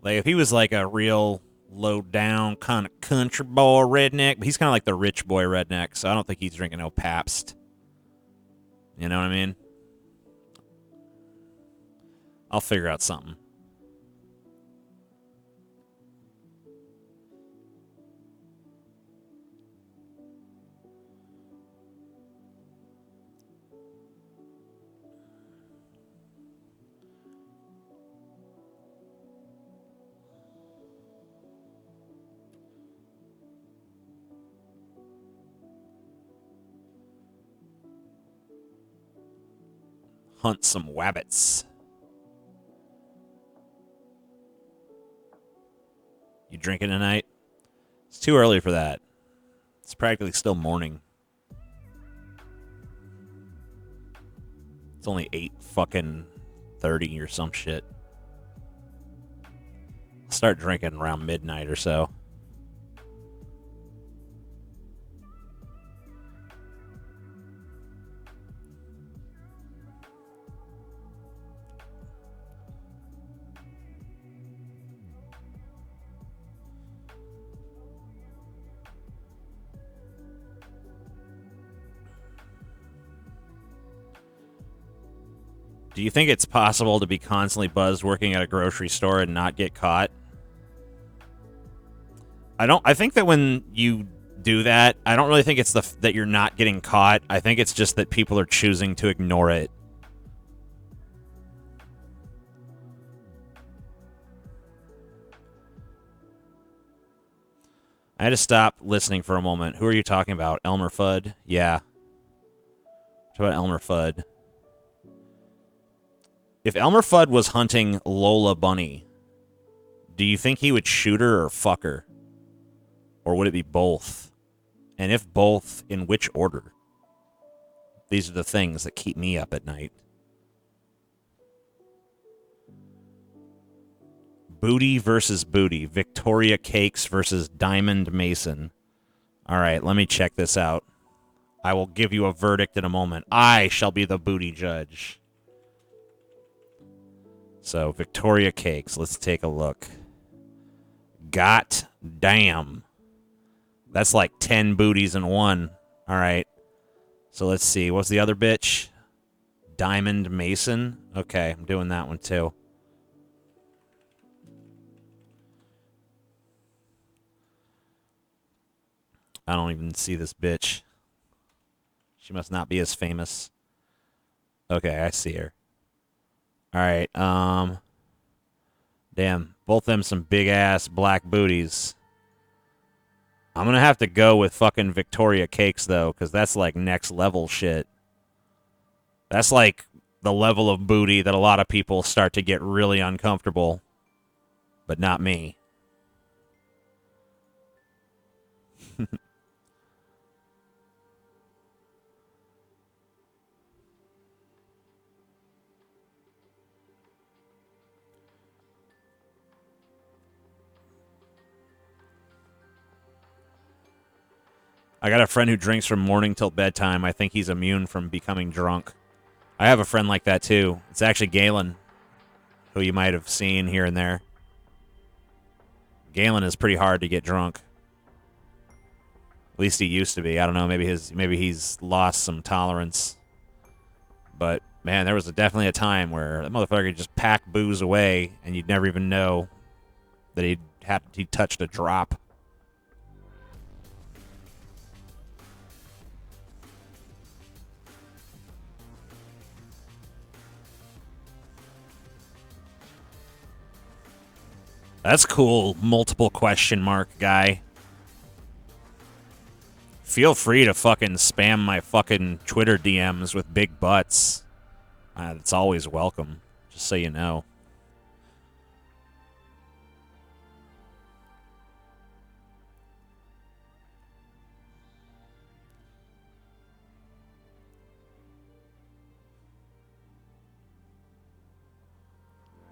Like, if he was like a real low-down kind of country boy redneck, but he's kind of like the rich boy redneck, so I don't think he's drinking no Pabst. You know what I mean? I'll figure out something. Hunt some wabbits. You drinking tonight? It's too early for that. It's practically still morning. It's only 8 fucking 30 or some shit. I'll start drinking around midnight or so. Do you think it's possible to be constantly buzzed working at a grocery store and not get caught? I think that when you do that, I don't really think it's that you're not getting caught. I think it's just that people are choosing to ignore it. I had to stop listening for a moment. Who are you talking about? Elmer Fudd? Yeah. What about Elmer Fudd? If Elmer Fudd was hunting Lola Bunny, do you think he would shoot her or fuck her? Or would it be both? And if both, in which order? These are the things that keep me up at night. Booty versus Booty. Victoria Cakes versus Diamond Mason. All right, let me check this out. I will give you a verdict in a moment. I shall be the booty judge. So, Victoria Cakes. Let's take a look. God damn. That's like 10 booties in one. All right. So, let's see. What's the other bitch? Diamond Mason. Okay, I'm doing that one too. I don't even see this bitch. She must not be as famous. Okay, I see her. All right. Damn, both them some big ass black booties. I'm gonna have to go with fucking Victoria Cakes though, because that's like next level shit. That's like the level of booty that a lot of people start to get really uncomfortable, but not me. I got a friend who drinks from morning till bedtime. I think he's immune from becoming drunk. I have a friend like that too. It's actually Galen, who you might have seen here and there. Galen is pretty hard to get drunk. At least he used to be. I don't know. Maybe he's lost some tolerance. But man, there was definitely a time where that motherfucker could just pack booze away, and you'd never even know that he touched a drop. That's cool, multiple question mark guy. Feel free to fucking spam my fucking Twitter DMs with big butts. It's always welcome, just so you know.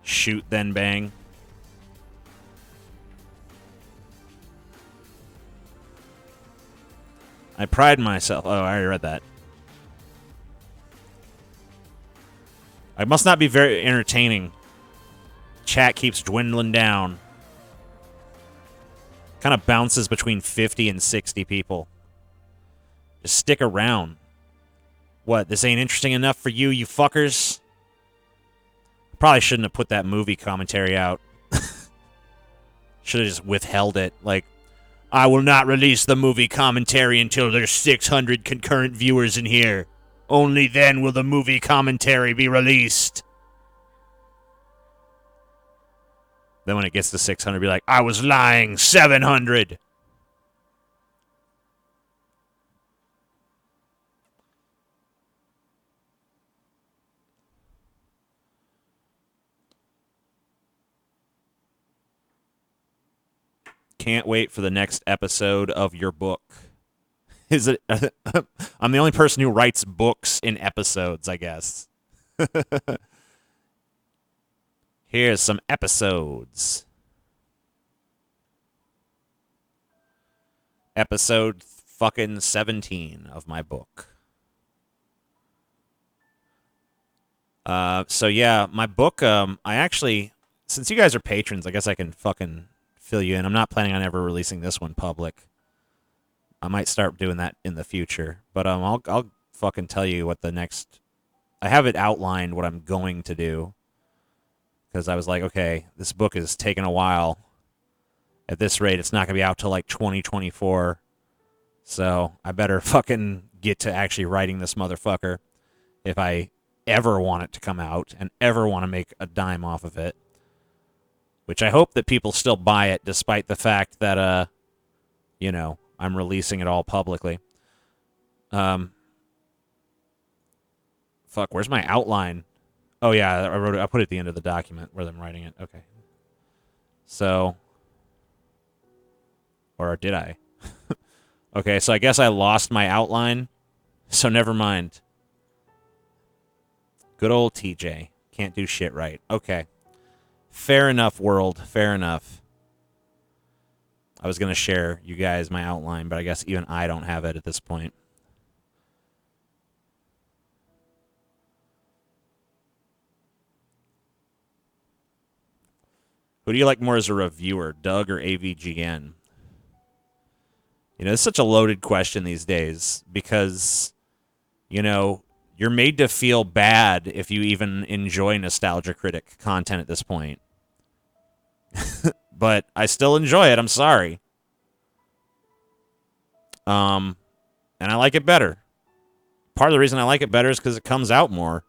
Shoot, then bang. I pride myself. Oh, I already read that. I must not be very entertaining. Chat keeps dwindling down. Kind of bounces between 50 and 60 people. Just stick around. What, this ain't interesting enough for you, you fuckers? Probably shouldn't have put that movie commentary out. Should have just withheld it. Like, I will not release the movie commentary until there's 600 concurrent viewers in here. Only then will the movie commentary be released. Then when it gets to 600, be like, I was lying, 700. Can't wait for the next episode of your book. Is it? I'm the only person who writes books in episodes, I guess. Here's some episodes. Episode fucking 17 of my book. So yeah, my book, I actually, since you guys are patrons, I guess I can fucking fill you in. I'm not planning on ever releasing this one public. I might start doing that in the future, but I'll fucking tell you what the next. I have it outlined what I'm going to do, because I was like, okay, this book is taking a while. At this rate, it's not gonna be out till like 2024, so I better fucking get to actually writing this motherfucker if I ever want it to come out and ever want to make a dime off of it. Which I hope that people still buy it, despite the fact that, you know, I'm releasing it all publicly. Fuck, where's my outline? Oh yeah, I wrote it. I put it at the end of the document where I'm writing it. Okay. So, or did I? Okay, so I guess I lost my outline. So never mind. Good old TJ. Can't do shit right. Okay. Fair enough, world. Fair enough. I was going to share you guys my outline, but I guess even I don't have it at this point. Who do you like more as a reviewer, Doug or AVGN? You know, it's such a loaded question these days because, you know, you're made to feel bad if you even enjoy Nostalgia Critic content at this point. But I still enjoy it. I'm sorry. And I like it better. Part of the reason I like it better is because it comes out more.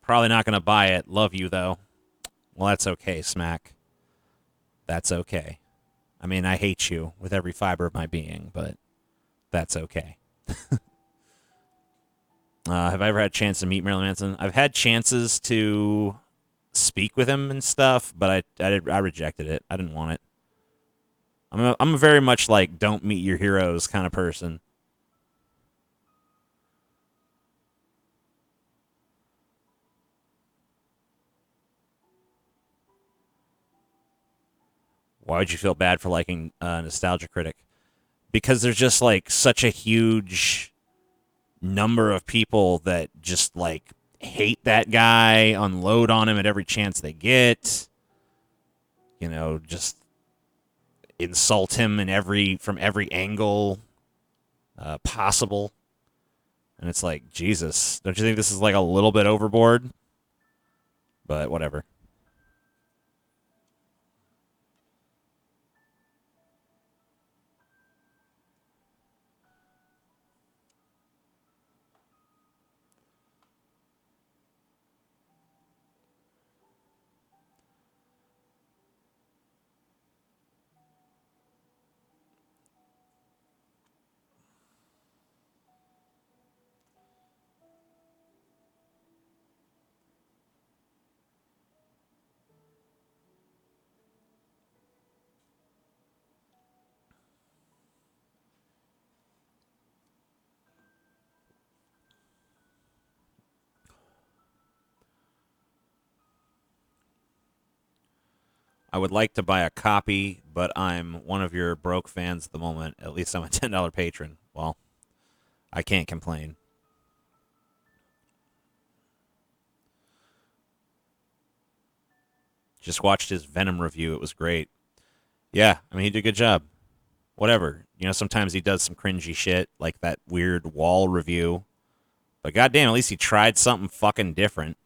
Probably not going to buy it. Love you, though. Well, that's okay, Smack. That's okay. I mean, I hate you with every fiber of my being, but that's okay. Have I ever had a chance to meet Marilyn Manson? I've had chances to speak with him and stuff, but I rejected it. I didn't want it. I'm a very much like don't meet your heroes kind of person. Why would you feel bad for liking Nostalgia Critic? Because there's just like such a huge number of people that just like hate that guy, unload on him at every chance they get. You know, just insult him from every angle possible. And it's like, Jesus, don't you think this is like a little bit overboard? But whatever. I would like to buy a copy, but I'm one of your broke fans at the moment. At least I'm a $10 patron. Well, I can't complain. Just watched his Venom review. It was great. Yeah, I mean, he did a good job. Whatever. You know, sometimes he does some cringy shit, like that weird wall review. But goddamn, at least he tried something fucking different.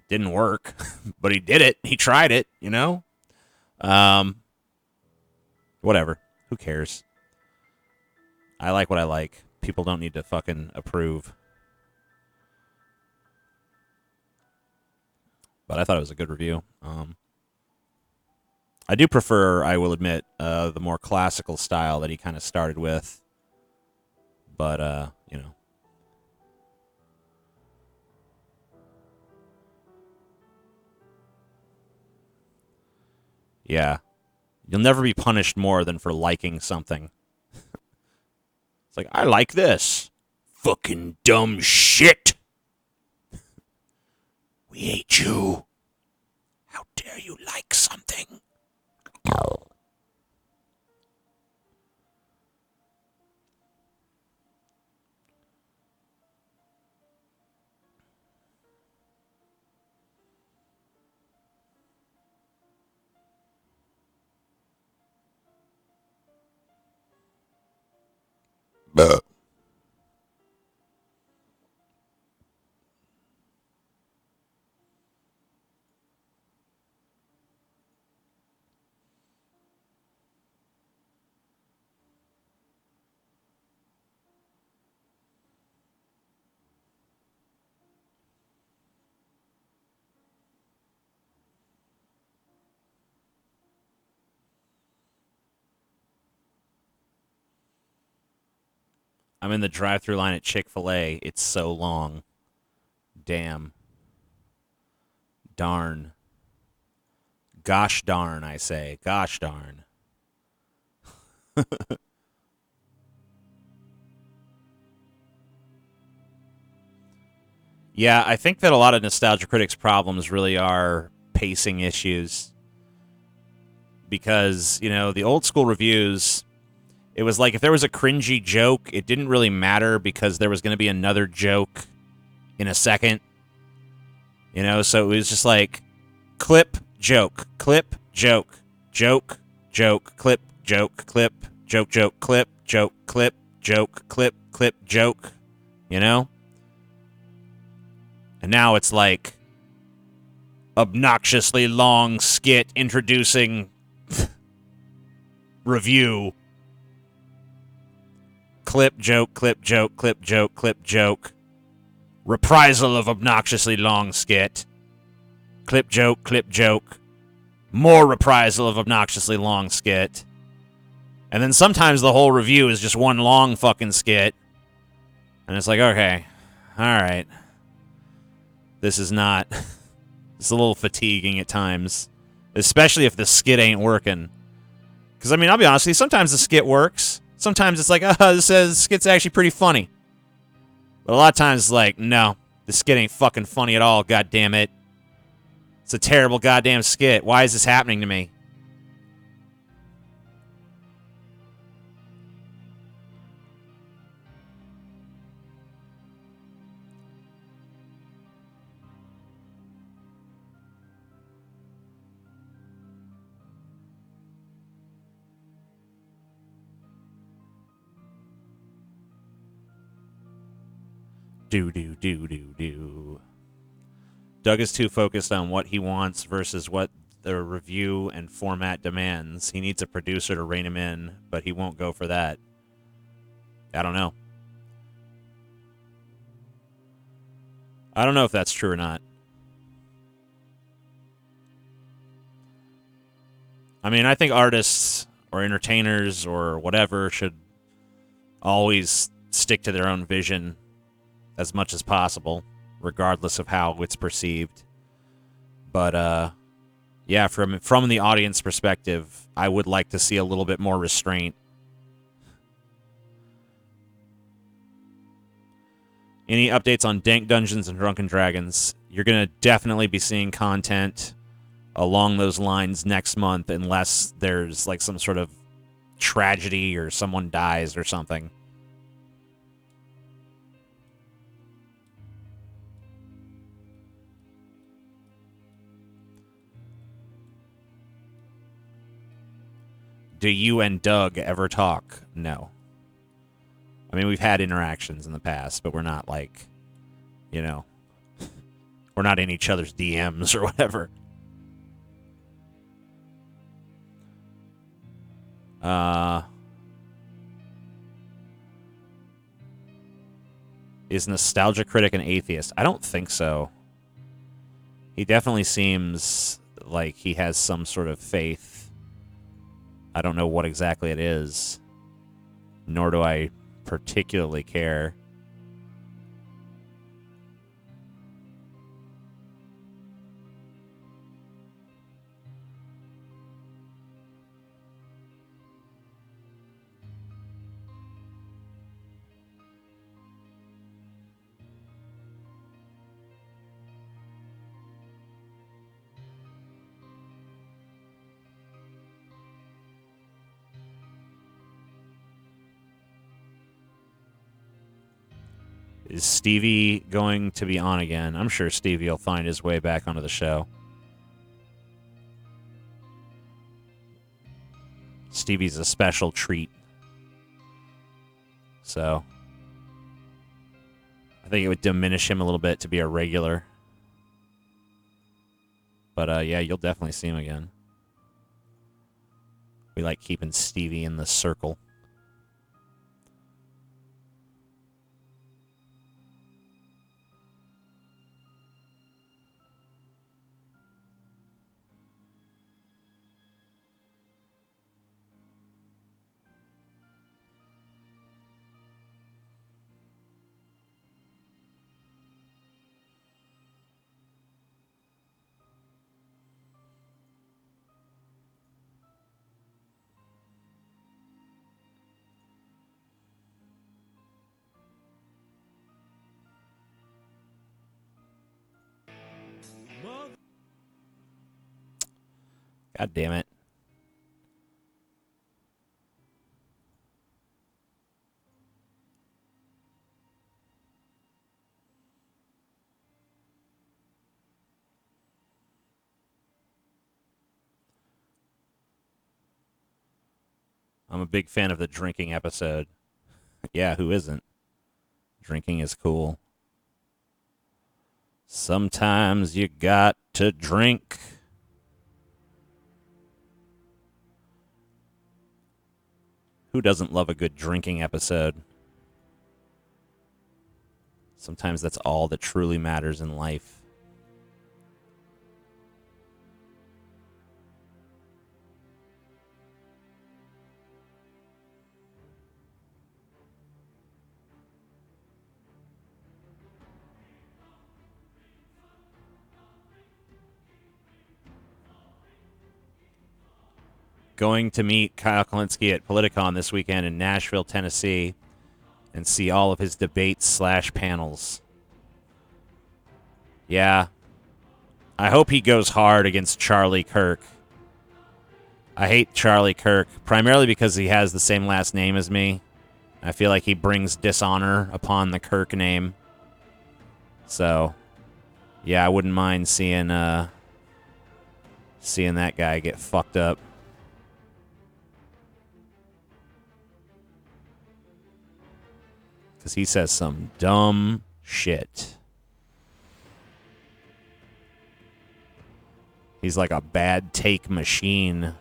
Didn't work, but he did it. He tried it, you know? Whatever. Who cares? I like what I like. People don't need to fucking approve. But I thought it was a good review. I do prefer, I will admit, the more classical style that he kind of started with. But, you know. Yeah. You'll never be punished more than for liking something. It's like, I like this. Fucking dumb shit. We hate you. How dare you like something? Buh. I'm in the drive-thru line at Chick-fil-A. It's so long. Damn. Darn. Gosh darn, I say. Gosh darn. Yeah, I think that a lot of Nostalgia Critics' problems really are pacing issues. Because, you know, the old school reviews, it was like if there was a cringy joke, it didn't really matter because there was going to be another joke in a second. You know, so it was just like clip, joke, joke, clip, joke, clip, joke, clip, joke, you know? And now it's like obnoxiously long skit introducing review. Clip, joke, reprisal of obnoxiously long skit. Clip, joke. More reprisal of obnoxiously long skit. And then sometimes the whole review is just one long fucking skit. And it's like, okay, all right. This is not... It's a little fatiguing at times. Especially if the skit ain't working. Because, I mean, I'll be honest with you, sometimes the skit works. Sometimes it's like, this skit's actually pretty funny. But a lot of times it's like, no, the skit ain't fucking funny at all, god damn it. It's a terrible goddamn skit. Why is this happening to me? Do. Doug is too focused on what he wants versus what the review and format demands. He needs a producer to rein him in, but he won't go for that. I don't know. I don't know if that's true or not. I mean, I think artists or entertainers or whatever should always stick to their own vision as much as possible, regardless of how it's perceived. But, yeah, from the audience perspective, I would like to see a little bit more restraint. Any updates on Dank Dungeons and Drunken Dragons? You're going to definitely be seeing content along those lines next month, unless there's like some sort of tragedy or someone dies or something. Do you and Doug ever talk? No. I mean, we've had interactions in the past, but we're not like, you know, we're not in each other's DMs or whatever. Is Nostalgia Critic an atheist? I don't think so. He definitely seems like he has some sort of faith. I don't know what exactly it is, nor do I particularly care. Is Stevie going to be on again? I'm sure Stevie will find his way back onto the show. Stevie's a special treat. So I think it would diminish him a little bit to be a regular. But yeah, you'll definitely see him again. We like keeping Stevie in the circle. God damn it. I'm a big fan of the drinking episode. Yeah, who isn't? Drinking is cool. Sometimes you got to drink. Who doesn't love a good drinking episode? Sometimes that's all that truly matters in life. Going to meet Kyle Kalinske at Politicon this weekend in Nashville, Tennessee, and see all of his debates/panels. Yeah. I hope he goes hard against Charlie Kirk. I hate Charlie Kirk, primarily because he has the same last name as me. I feel like he brings dishonor upon the Kirk name. So, yeah, I wouldn't mind seeing that guy get fucked up. Because he says some dumb shit. He's like a bad take machine.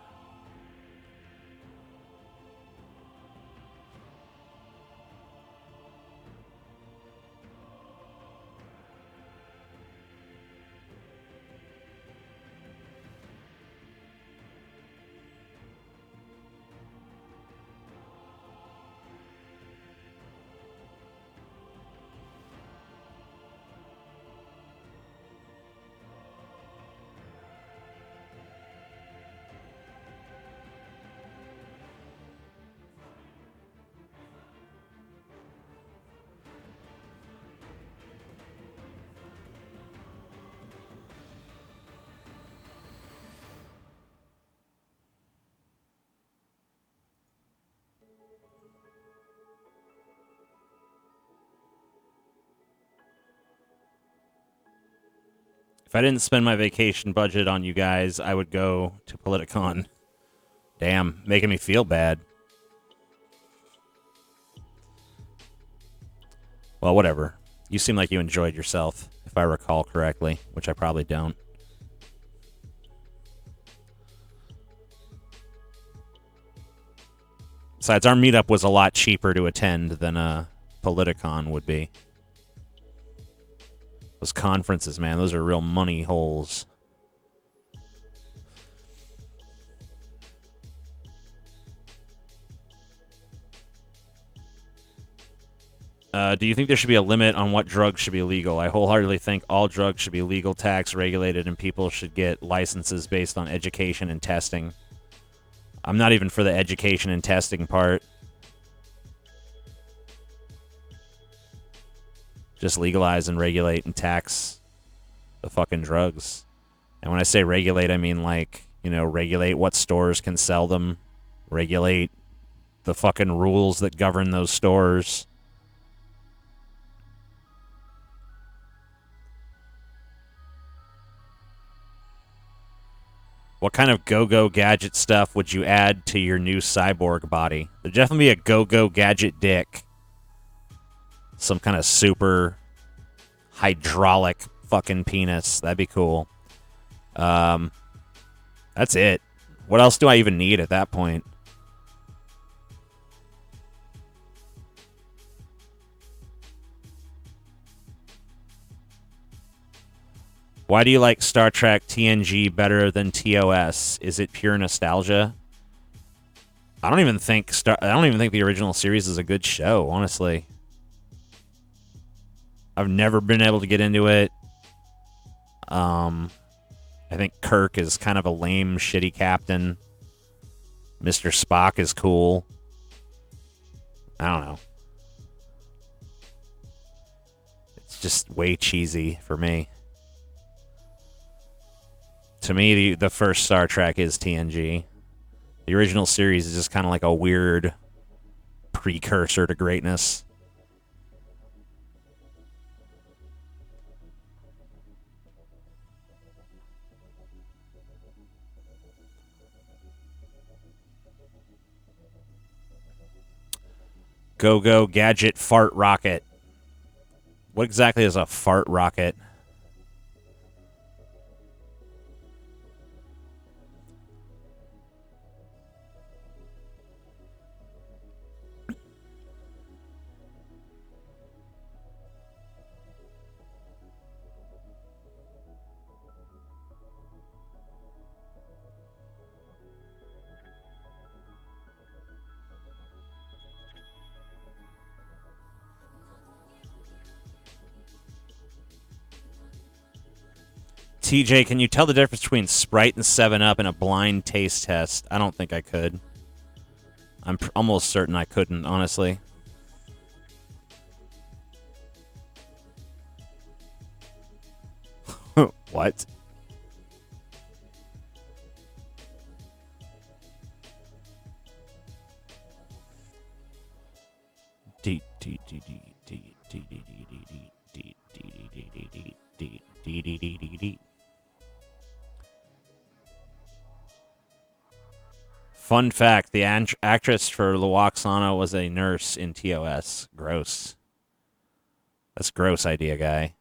If I didn't spend my vacation budget on you guys, I would go to Politicon. Damn, making me feel bad. Well, whatever. You seem like you enjoyed yourself, if I recall correctly, which I probably don't. Besides, our meetup was a lot cheaper to attend than Politicon would be. Those conferences, man, those are real money holes. Do you think there should be a limit on what drugs should be legal? I wholeheartedly think all drugs should be legal, tax regulated, and people should get licenses based on education and testing. I'm not even for the education and testing part. Just legalize and regulate and tax the fucking drugs. And when I say regulate, I mean like, regulate what stores can sell them. Regulate the fucking rules that govern those stores. What kind of go-go gadget stuff would you add to your new cyborg body? There'd definitely be a go-go gadget dick. Some kind of super hydraulic fucking penis. That'd be cool. That's it. What else do I even need at that point? Why do you like Star Trek TNG better than TOS? Is it pure nostalgia? I don't even think the original series is a good show, honestly. I've never been able to get into it. I think Kirk is kind of a lame, shitty captain. Mr. Spock is cool. I don't know. It's just way cheesy for me. To me, the first Star Trek is TNG. The original series is just kind of like a weird precursor to greatness. Go gadget fart rocket. What exactly is a fart rocket? TJ, can you tell the difference between Sprite and 7-Up in a blind taste test? I don't think I could. I'm almost certain I couldn't, honestly. What? Fun fact, the actress for Luoxana was a nurse in TOS. Gross. That's gross, idea guy.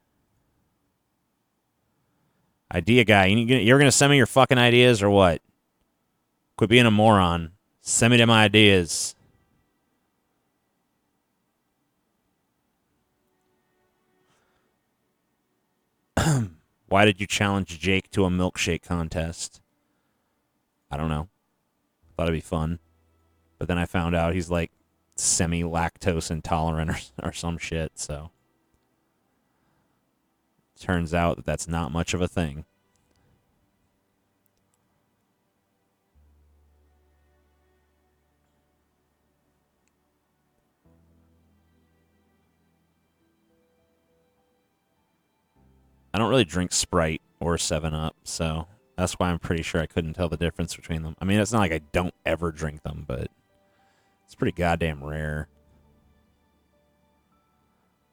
Idea guy, you're going to send me your fucking ideas or what? Quit being a moron. Send me them ideas. Why did you challenge Jake to a milkshake contest? I don't know. Thought it'd be fun. But then I found out he's like semi-lactose intolerant or some shit, so. Turns out that that's not much of a thing. I don't really drink Sprite or 7-Up, so that's why I'm pretty sure I couldn't tell the difference between them. I mean, it's not like I don't ever drink them, but it's pretty goddamn rare.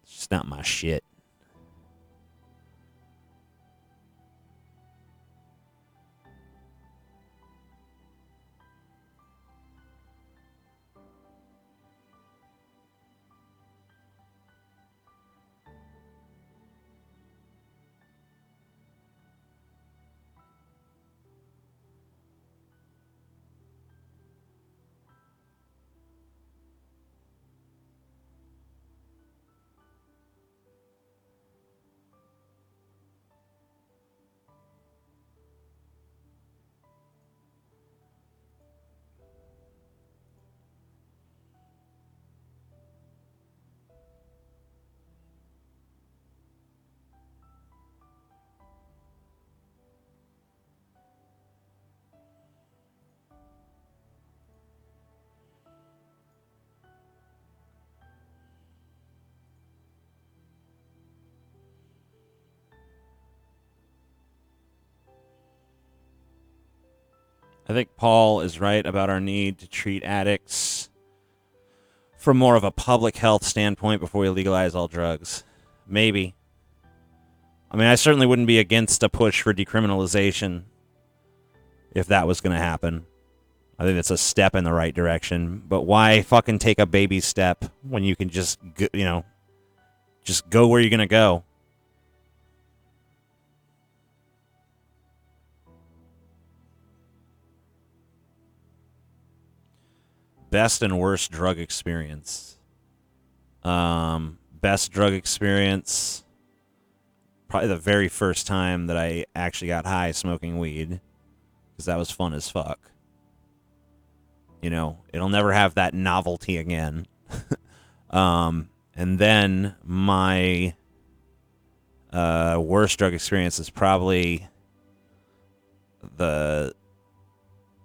It's just not my shit. I think Paul is right about our need to treat addicts from more of a public health standpoint before we legalize all drugs. Maybe. I mean, I certainly wouldn't be against a push for decriminalization if that was going to happen. I think it's a step in the right direction. But why fucking take a baby step when you can just, just go where you're going to go? Best and worst drug experience. Best drug experience. Probably the very first time that I actually got high smoking weed. Because that was fun as fuck. It'll never have that novelty again. And then my worst drug experience is probably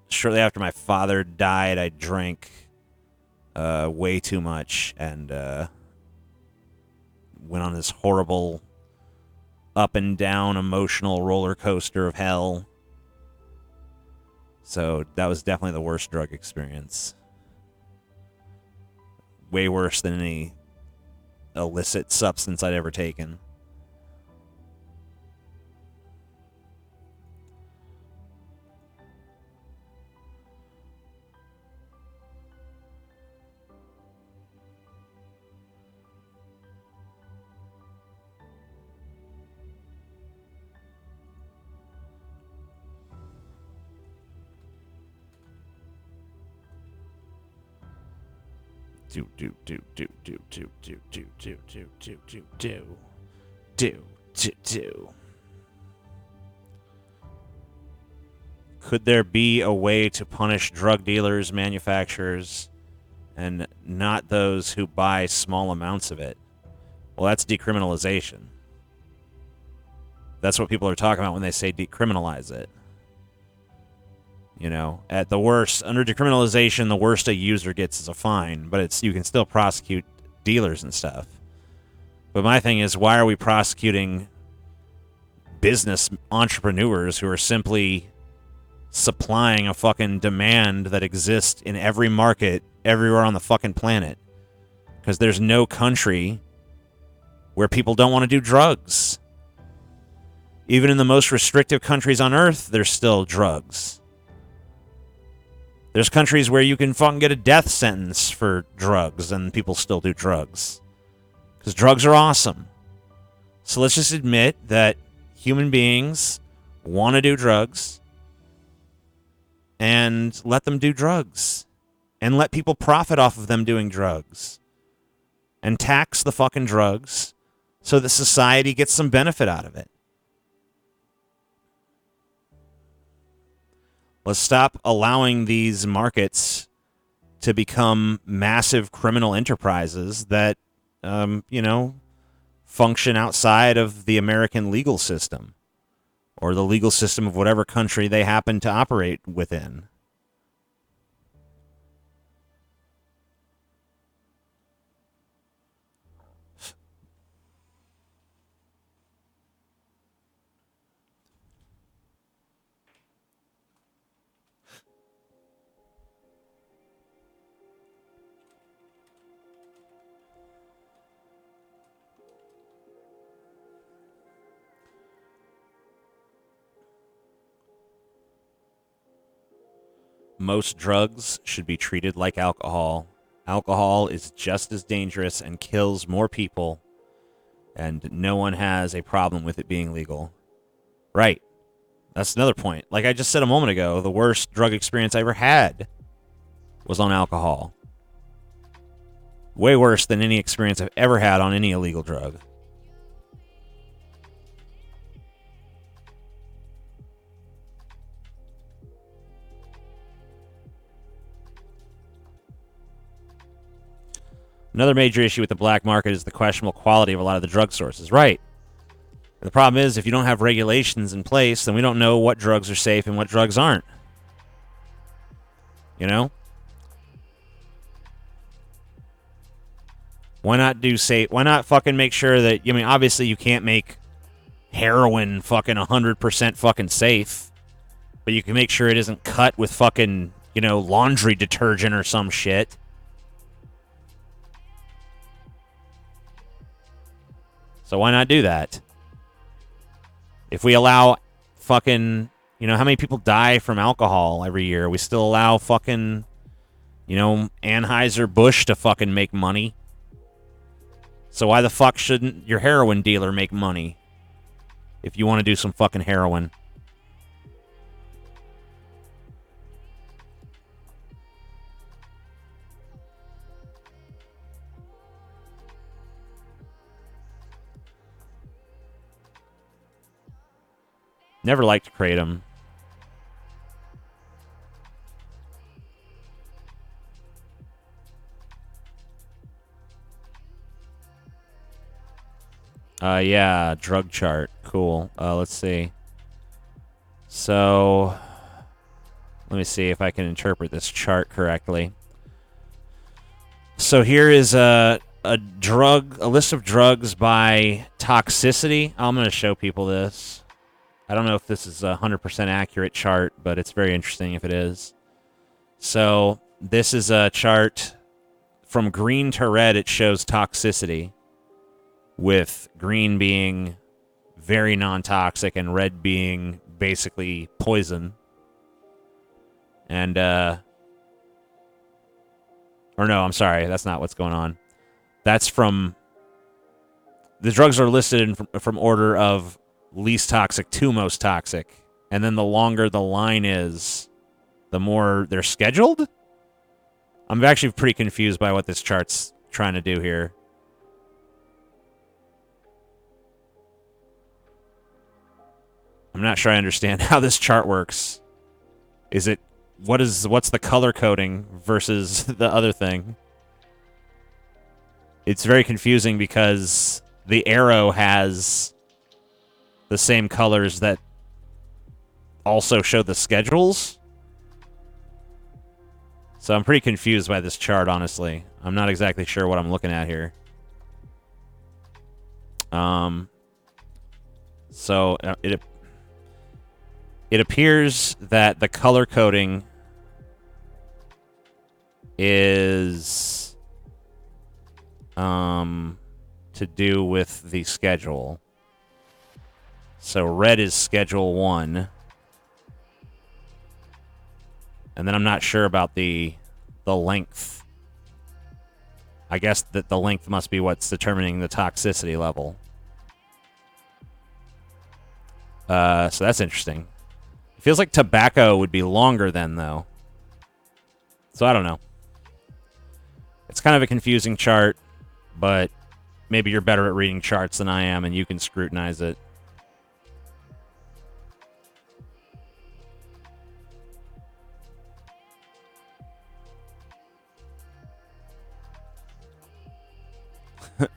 shortly after my father died, I drank way too much and went on this horrible up and down emotional roller coaster of hell So that was definitely the worst drug experience. Way worse than any illicit substance I'd ever taken. Do. Could there be a way to punish drug dealers, manufacturers, and not those who buy small amounts of it? Well, that's decriminalization. That's what people are talking about when they say decriminalize it. You know, at the worst, under decriminalization, the worst a user gets is a fine, but you can still prosecute dealers and stuff. But my thing is, why are we prosecuting business entrepreneurs who are simply supplying a fucking demand that exists in every market everywhere on the fucking planet? Because there's no country where people don't want to do drugs. Even in the most restrictive countries on earth, there's still drugs. There's countries where you can fucking get a death sentence for drugs and people still do drugs. Because drugs are awesome. So let's just admit that human beings want to do drugs and let them do drugs. And let people profit off of them doing drugs. And tax the fucking drugs so that society gets some benefit out of it. Let's stop allowing these markets to become massive criminal enterprises that, function outside of the American legal system or the legal system of whatever country they happen to operate within. Most drugs should be treated like alcohol. Alcohol is just as dangerous and kills more people, and no one has a problem with it being legal. Right. That's another point. Like I just said a moment ago, the worst drug experience I ever had was on alcohol. Way worse than any experience I've ever had on any illegal drug. Another major issue with the black market is the questionable quality of a lot of the drug sources. Right. The problem is, if you don't have regulations in place, then we don't know what drugs are safe and what drugs aren't. You know? Why not fucking make sure that, obviously you can't make heroin fucking 100% fucking safe, but you can make sure it isn't cut with fucking, laundry detergent or some shit. So why not do that? If we allow fucking, how many people die from alcohol every year? We still allow fucking, Anheuser-Busch to fucking make money. So why the fuck shouldn't your heroin dealer make money if you want to do some fucking heroin? Never liked Kratom. Yeah, drug chart. Cool. Let's see. So, let me see if I can interpret this chart correctly. So here is a list of drugs by toxicity. I'm going to show people this. I don't know if this is a 100% accurate chart, but it's very interesting if it is. So this is a chart from green to red. It shows toxicity, with green being very non-toxic and red being basically poison. And, or no, I'm sorry. That's not what's going on. That's from, the drugs are listed from order of least toxic to most toxic. And then the longer the line is, the more they're scheduled? I'm actually pretty confused by what this chart's trying to do here. I'm not sure I understand how this chart works. Is it, what's the color coding versus the other thing? It's very confusing because the arrow has the same colors that also show the schedules. So I'm pretty confused by this chart, honestly. I'm not exactly sure what I'm looking at here. So it appears that the color coding is to do with the schedule. So red is schedule 1. And then I'm not sure about the length. I guess that the length must be what's determining the toxicity level. So that's interesting. It feels like tobacco would be longer then, though. So I don't know. It's kind of a confusing chart, but maybe you're better at reading charts than I am, and you can scrutinize it.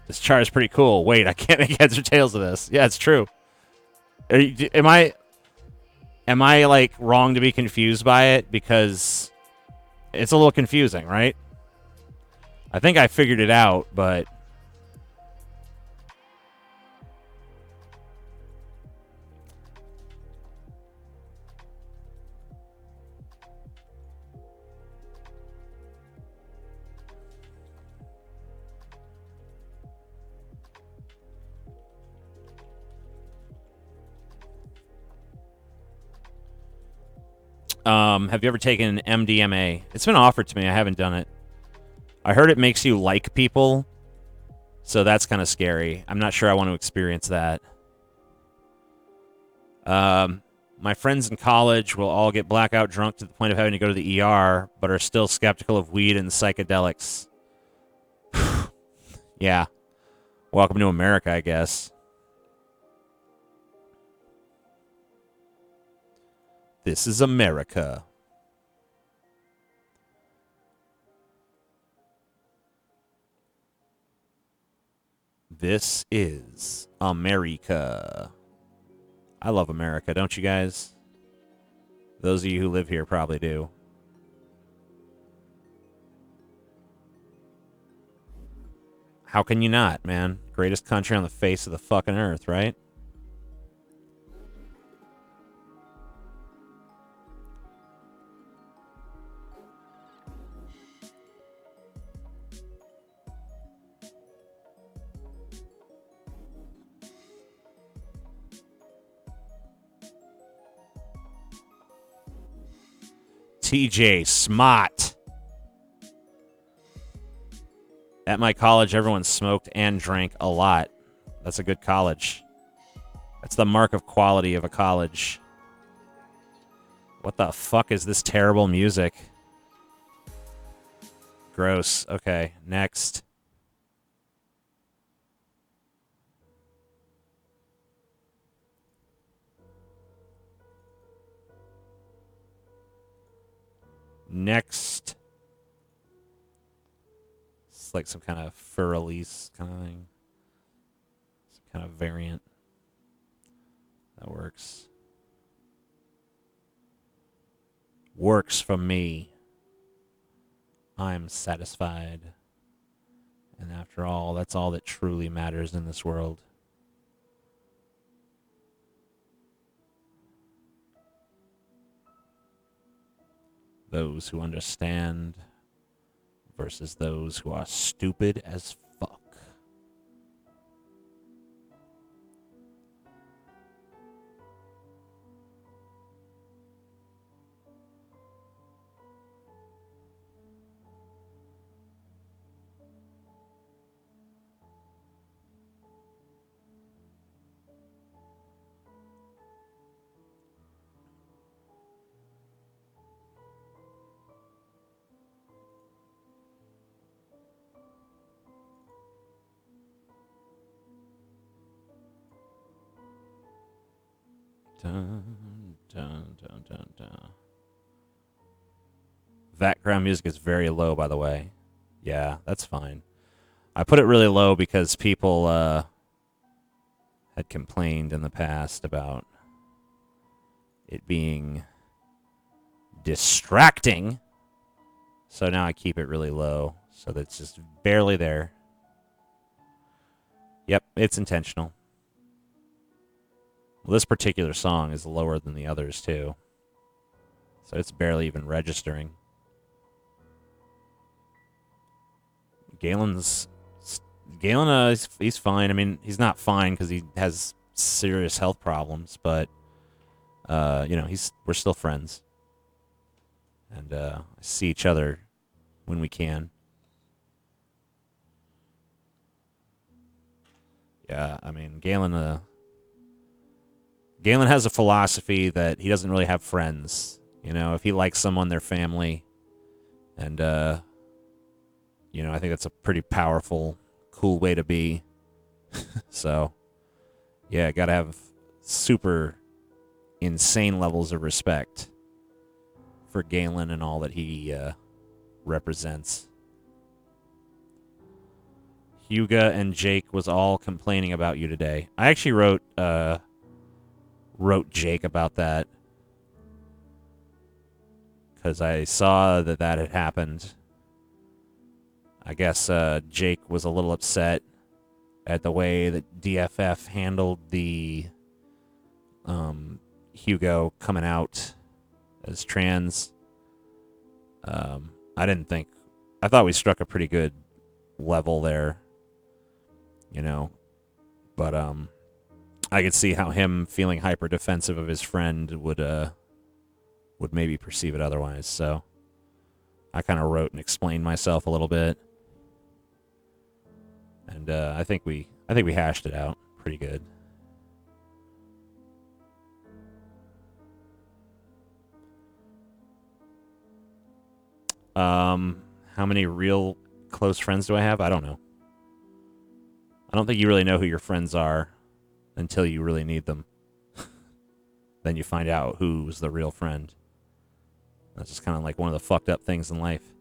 This chart is pretty cool. Wait, I can't make heads or tails of this. Yeah, it's true. Am I like wrong to be confused by it? Because it's a little confusing, right? I think I figured it out, but have you ever taken MDMA? It's been offered to me. I haven't done it. I heard it makes you like people, so that's kind of scary. I'm not sure I want to experience that. My friends in college will all get blackout drunk to the point of having to go to the ER, but are still skeptical of weed and psychedelics. Yeah. Welcome to America, I guess. This is America. This is America. I love America, don't you guys? Those of you who live here probably do. How can you not, man? Greatest country on the face of the fucking earth, right? TJ Smott. At my college, everyone smoked and drank a lot. That's a good college. That's the mark of quality of a college. What the fuck is this terrible music? Gross. Okay, next. Next. It's like some kind of fur release kind of thing. Some kind of variant. That works. Works for me. I'm satisfied. And after all, that's all that truly matters in this world. Those who understand versus those who are stupid as fuck. Dun, dun, dun, dun, dun. Background music is very low, by the way. Yeah, that's fine. I put it really low because people had complained in the past about it being distracting. So now I keep it really low so that it's just barely there. Yep, it's intentional. Well, this particular song is lower than the others, too. So it's barely even registering. Galen, he's fine. I mean, he's not fine because he has serious health problems, but we're still friends, and see each other when we can. Yeah, I mean, Galen has a philosophy that he doesn't really have friends. You know, if he likes someone, they're family, and I think that's a pretty powerful, cool way to be. So, yeah, gotta have super insane levels of respect for Galen and all that he represents. Huga and Jake was all complaining about you today. I actually wrote Jake about that because I saw that had happened. I guess Jake was a little upset at the way that DFF handled the Hugo coming out as trans. I thought we struck a pretty good level there, but I could see how him feeling hyper defensive of his friend would maybe perceive it otherwise. So I kind of wrote and explained myself a little bit, and I think we hashed it out pretty good. How many real close friends do I have? I don't know. I don't think you really know who your friends are until you really need them. Then you find out who's the real friend. That's just kind of like one of the fucked up things in life.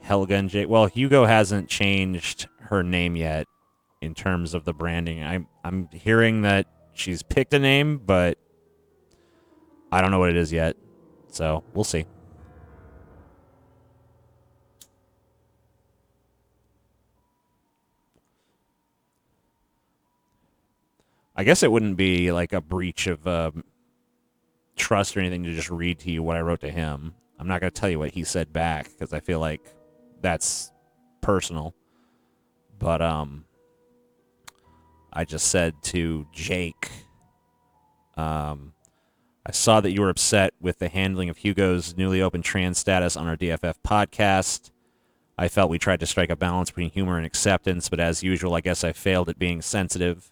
Helga and Jake. Well, Hugo hasn't changed her name yet in terms of the branding. I'm hearing that she's picked a name, but I don't know what it is yet. So we'll see. I guess it wouldn't be like a breach of trust or anything to just read to you what I wrote to him. I'm not going to tell you what he said back because I feel like that's personal. But I just said to Jake, I saw that you were upset with the handling of Hugo's newly opened trans status on our DFF podcast. I felt we tried to strike a balance between humor and acceptance, but as usual, I guess I failed at being sensitive.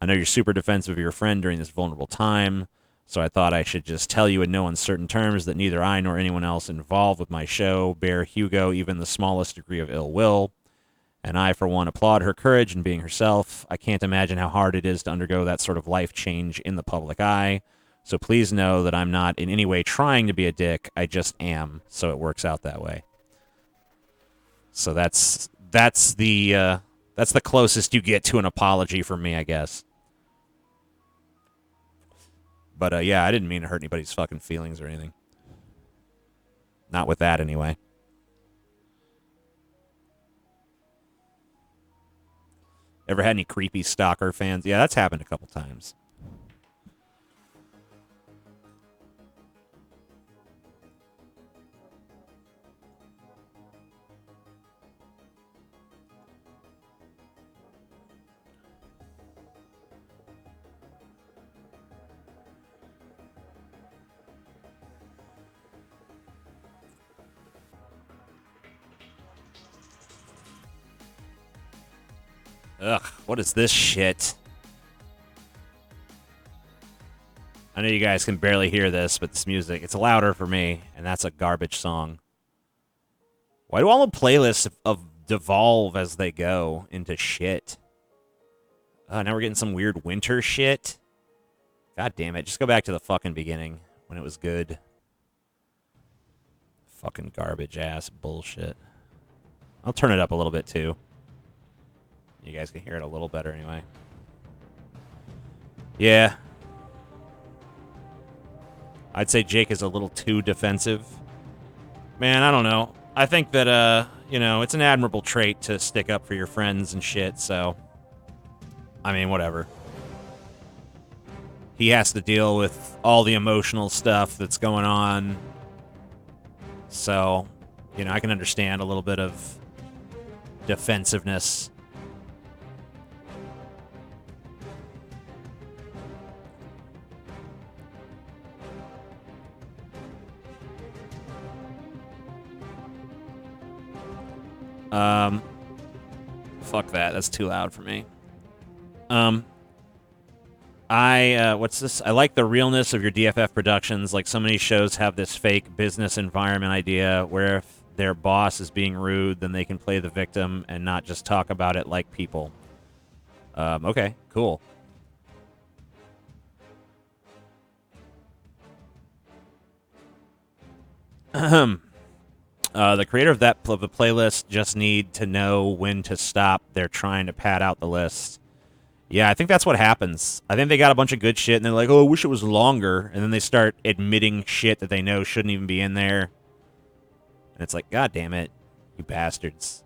I know you're super defensive of your friend during this vulnerable time, so I thought I should just tell you in no uncertain terms that neither I nor anyone else involved with my show bear Hugo even the smallest degree of ill will. And I, for one, applaud her courage in being herself. I can't imagine how hard it is to undergo that sort of life change in the public eye. So please know that I'm not in any way trying to be a dick. I just am, so it works out that way. So that's the closest you get to an apology from me, I guess. But yeah, I didn't mean to hurt anybody's fucking feelings or anything. Not with that, anyway. Ever had any creepy stalker fans? Yeah, that's happened a couple times. Ugh, what is this shit? I know you guys can barely hear this, but this music, it's louder for me, and that's a garbage song. Why do all the playlists devolve as they go into shit? Now we're getting some weird winter shit. God damn it. Just go back to the fucking beginning when it was good. Fucking garbage ass bullshit. I'll turn it up a little bit too. You guys can hear it a little better anyway. Yeah. I'd say Jake is a little too defensive. Man, I don't know. I think that, it's an admirable trait to stick up for your friends and shit, so... I mean, whatever. He has to deal with all the emotional stuff that's going on. So, I can understand a little bit of defensiveness. Fuck that. That's too loud for me. What's this? I like the realness of your DFF productions. Like, so many shows have this fake business environment idea where if their boss is being rude, then they can play the victim and not just talk about it like people. Okay, cool. The creator of the playlist just need to know when to stop. They're trying to pad out the list. Yeah, I think that's what happens. I think they got a bunch of good shit, and they're like, oh, I wish it was longer. And then they start admitting shit that they know shouldn't even be in there. And it's like, God damn it, you bastards.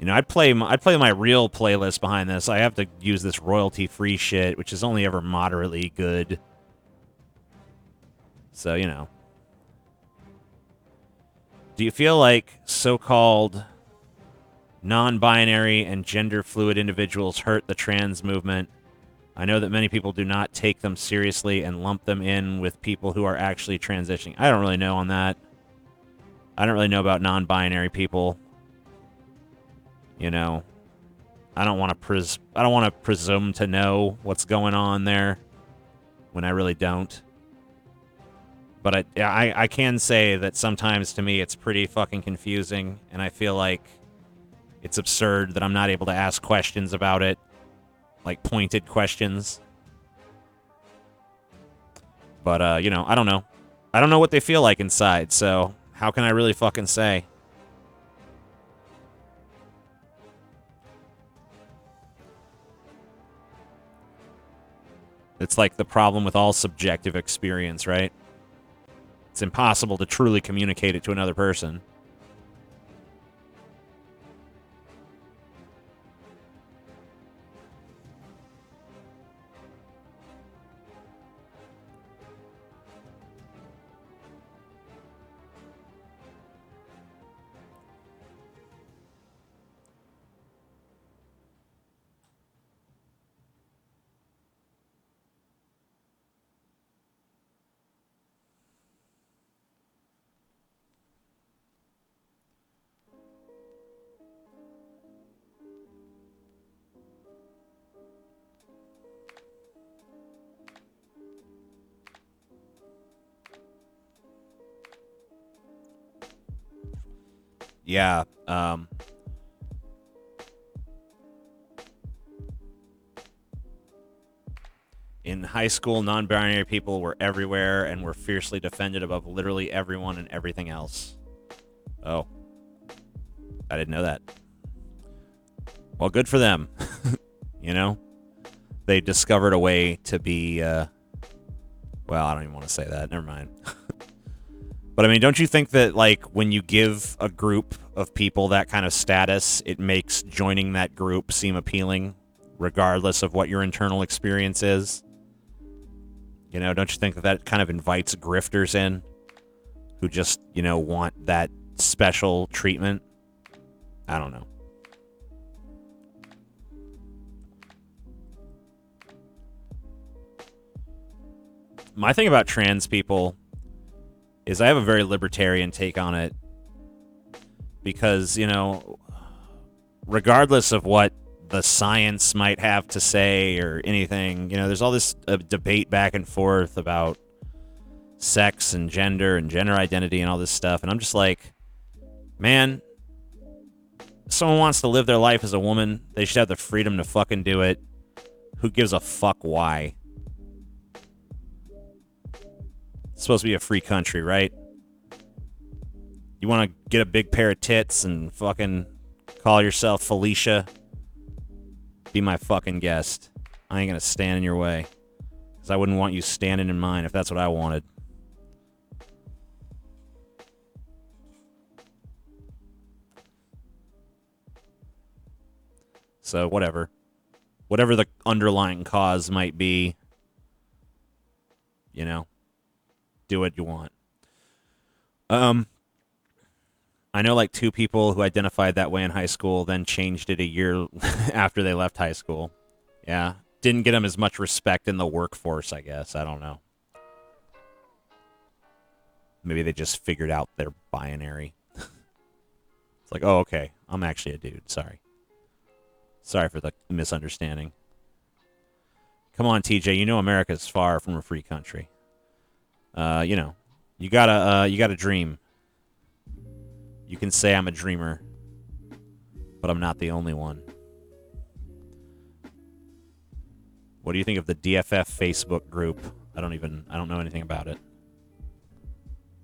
I'd play my real playlist behind this. I have to use this royalty-free shit, which is only ever moderately good. So, Do you feel like so-called non-binary and gender-fluid individuals hurt the trans movement? I know that many people do not take them seriously and lump them in with people who are actually transitioning. I don't really know on that. I don't really know about non-binary people. I don't want to presume to know what's going on there when I really don't. But I can say that sometimes to me it's pretty fucking confusing, and I feel like it's absurd that I'm not able to ask questions about it, like pointed questions. But, I don't know. I don't know what they feel like inside, so how can I really fucking say? It's like the problem with all subjective experience, right? It's impossible to truly communicate it to another person. Yeah, in high school, non-binary people were everywhere and were fiercely defended above literally everyone and everything else. Oh. I didn't know that. Well, good for them. They discovered a way to be, well, I don't even want to say that. Never mind. But, I mean, don't you think that, like, when you give a group of people that kind of status, it makes joining that group seem appealing, regardless of what your internal experience is? Don't you think that that kind of invites grifters in who just, want that special treatment? I don't know. My thing about trans people is I have a very libertarian take on it because, regardless of what the science might have to say or anything. You know, there's all this debate back and forth about sex and gender identity and all this stuff. And I'm just like, man, if someone wants to live their life as a woman, they should have the freedom to fucking do it. Who gives a fuck why? It's supposed to be a free country, right? You want to get a big pair of tits and fucking call yourself Felicia? Be my fucking guest. I ain't gonna stand in your way. Because I wouldn't want you standing in mine if that's what I wanted. So, whatever. Whatever the underlying cause might be, you know, do what you want. I know like 2 people who identified that way in high school, then changed it a year after they left high school. Yeah. Didn't get them as much respect in the workforce, I guess. I don't know. Maybe they just figured out their binary. It's like, oh, okay. I'm actually a dude. Sorry. Sorry for the misunderstanding. Come on, TJ. You know America's far from a free country. You know, you gotta dream. You can say I'm a dreamer, but I'm not the only one. What do you think of the DFF Facebook group? I don't know anything about it.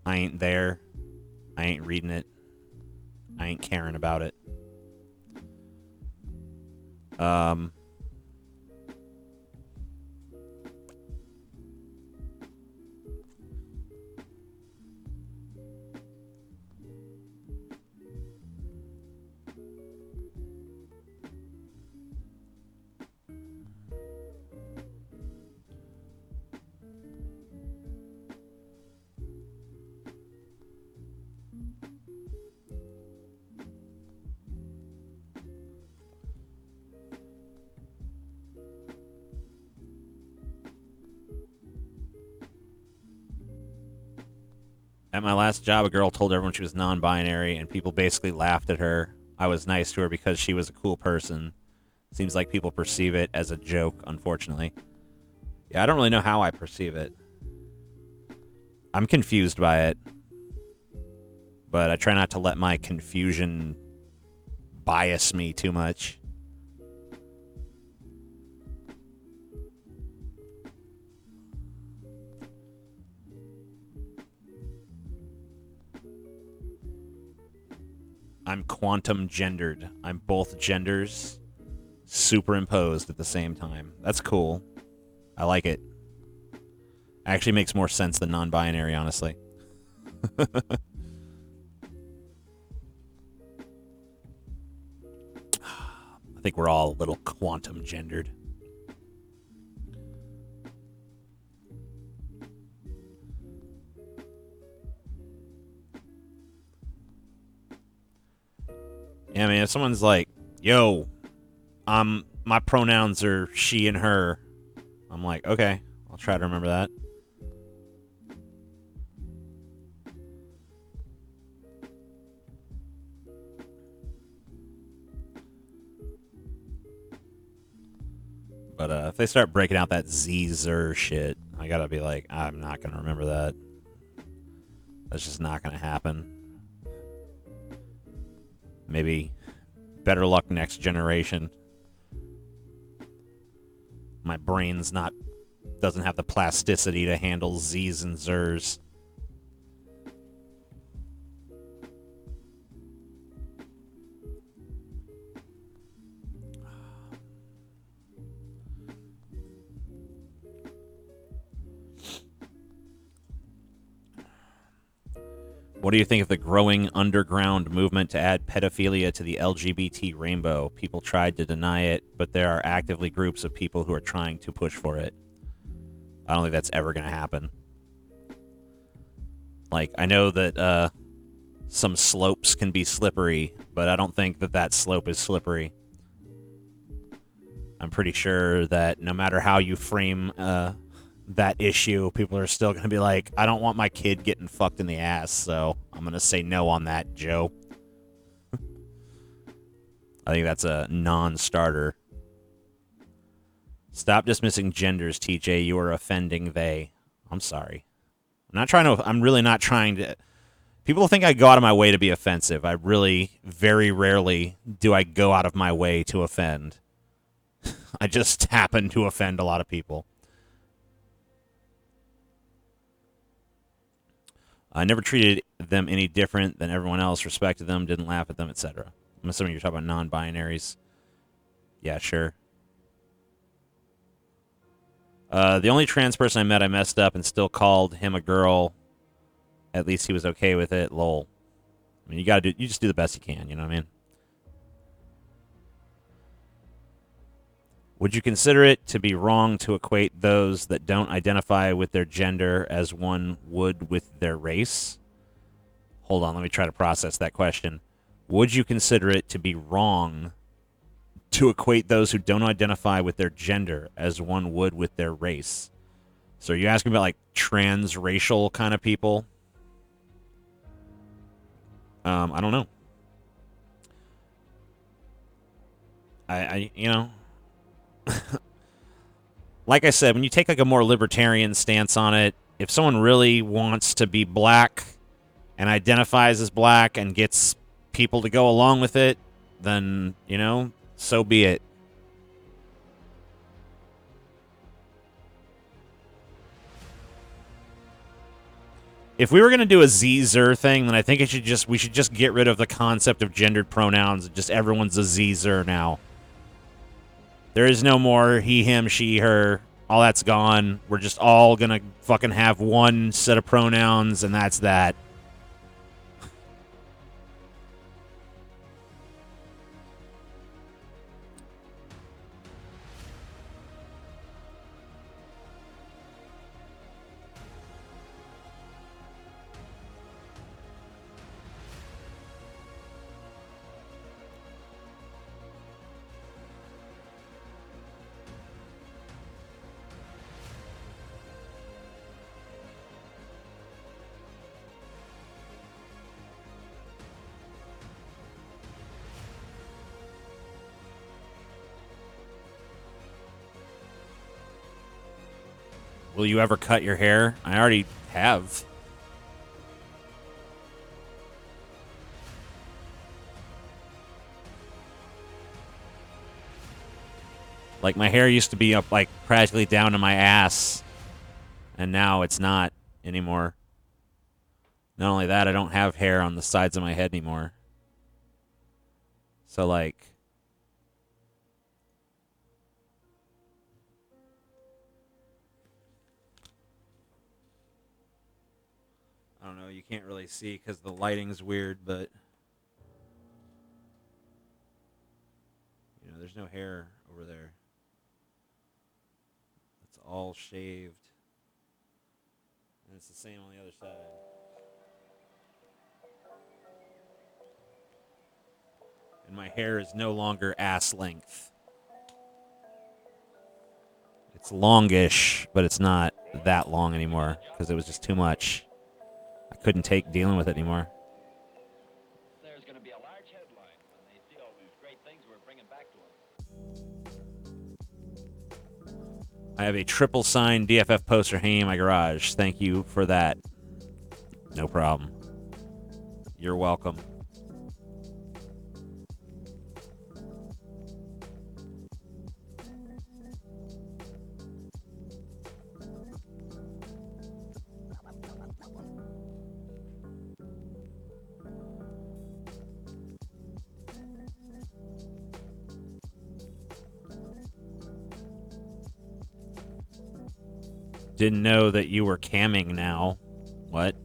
I ain't there. I ain't reading it. I ain't caring about it. At my last job, a girl told everyone she was non-binary, and people basically laughed at her. I was nice to her because she was a cool person. Seems like people perceive it as a joke, unfortunately. Yeah, I don't really know how I perceive it. I'm confused by it. But I try not to let my confusion bias me too much. I'm quantum gendered. I'm both genders superimposed at the same time. That's cool. I like it. Actually makes more sense than non-binary, honestly. I think we're all a little quantum gendered. Yeah, I mean, if someone's like, yo, my pronouns are she and her, I'm like, okay, I'll try to remember that. But if they start breaking out that Z-zer shit, I gotta be like, I'm not gonna remember that. That's just not gonna happen. Maybe better luck next generation. My brain's doesn't have the plasticity to handle Z's and Zers. What do you think of the growing underground movement to add pedophilia to the LGBT rainbow? People tried to deny it, but there are actively groups of people who are trying to push for it. I don't think that's ever going to happen. Like, I know that some slopes can be slippery, but I don't think that slope is slippery. I'm pretty sure that no matter how you frame that issue, people are still going to be like, I don't want my kid getting fucked in the ass, so I'm going to say no on that, Joe. I think that's a non-starter. Stop dismissing genders, TJ. You are offending they. I'm sorry. I'm really not trying to. People think I go out of my way to be offensive. I really, very rarely do I go out of my way to offend. I just happen to offend a lot of people. I never treated them any different than everyone else, respected them, didn't laugh at them, etc. I'm assuming you're talking about non-binaries. Yeah, sure. The only trans person I met, I messed up and still called him a girl. At least he was okay with it. Lol. I mean, you just do the best you can. You know what I mean? Would you consider it to be wrong to equate those that don't identify with their gender as one would with their race? Hold on, let me try to process that question. Would you consider it to be wrong to equate those who don't identify with their gender as one would with their race? So are you asking about like transracial kind of people? I don't know. I you know, like I said, when you take like a more libertarian stance on it, if someone really wants to be black and identifies as black and gets people to go along with it, then, you know, so be it. If we were going to do a Z-zer thing, then I think we should just get rid of the concept of gendered pronouns. Just everyone's a Z-zer now. There is no more he, him, she, her. All that's gone. We're just all going to fucking have one set of pronouns, and that's that. Will you ever cut your hair? I already have. Like, my hair used to be up, like, practically down to my ass. And now it's not anymore. Not only that, I don't have hair on the sides of my head anymore. So, like... I don't know, you can't really see because the lighting's weird, but... You know, there's no hair over there. It's all shaved. And it's the same on the other side. And my hair is no longer ass length. It's longish, but it's not that long anymore because it was just too much. I couldn't take dealing with it anymore. There's going to be a large headline when they see all these great things we're bringing back to them. I have a triple signed DFF poster hanging in my garage. Thank you for that. No problem. You're welcome. Didn't know that you were camming now. What?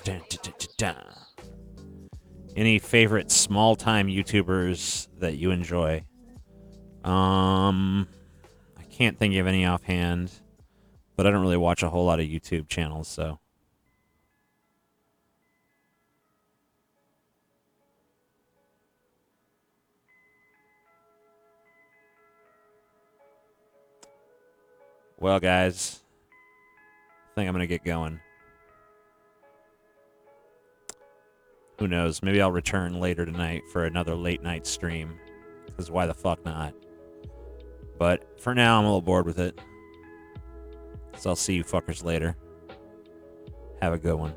Dun, dun, dun, dun, dun. Any favorite small-time YouTubers that you enjoy? I can't think of any offhand, but I don't really watch a whole lot of YouTube channels, so. Well, guys, I think I'm going to get going. Who knows? Maybe I'll return later tonight for another late night stream, because why the fuck not? But for now, I'm a little bored with it. So I'll see you fuckers later. Have a good one.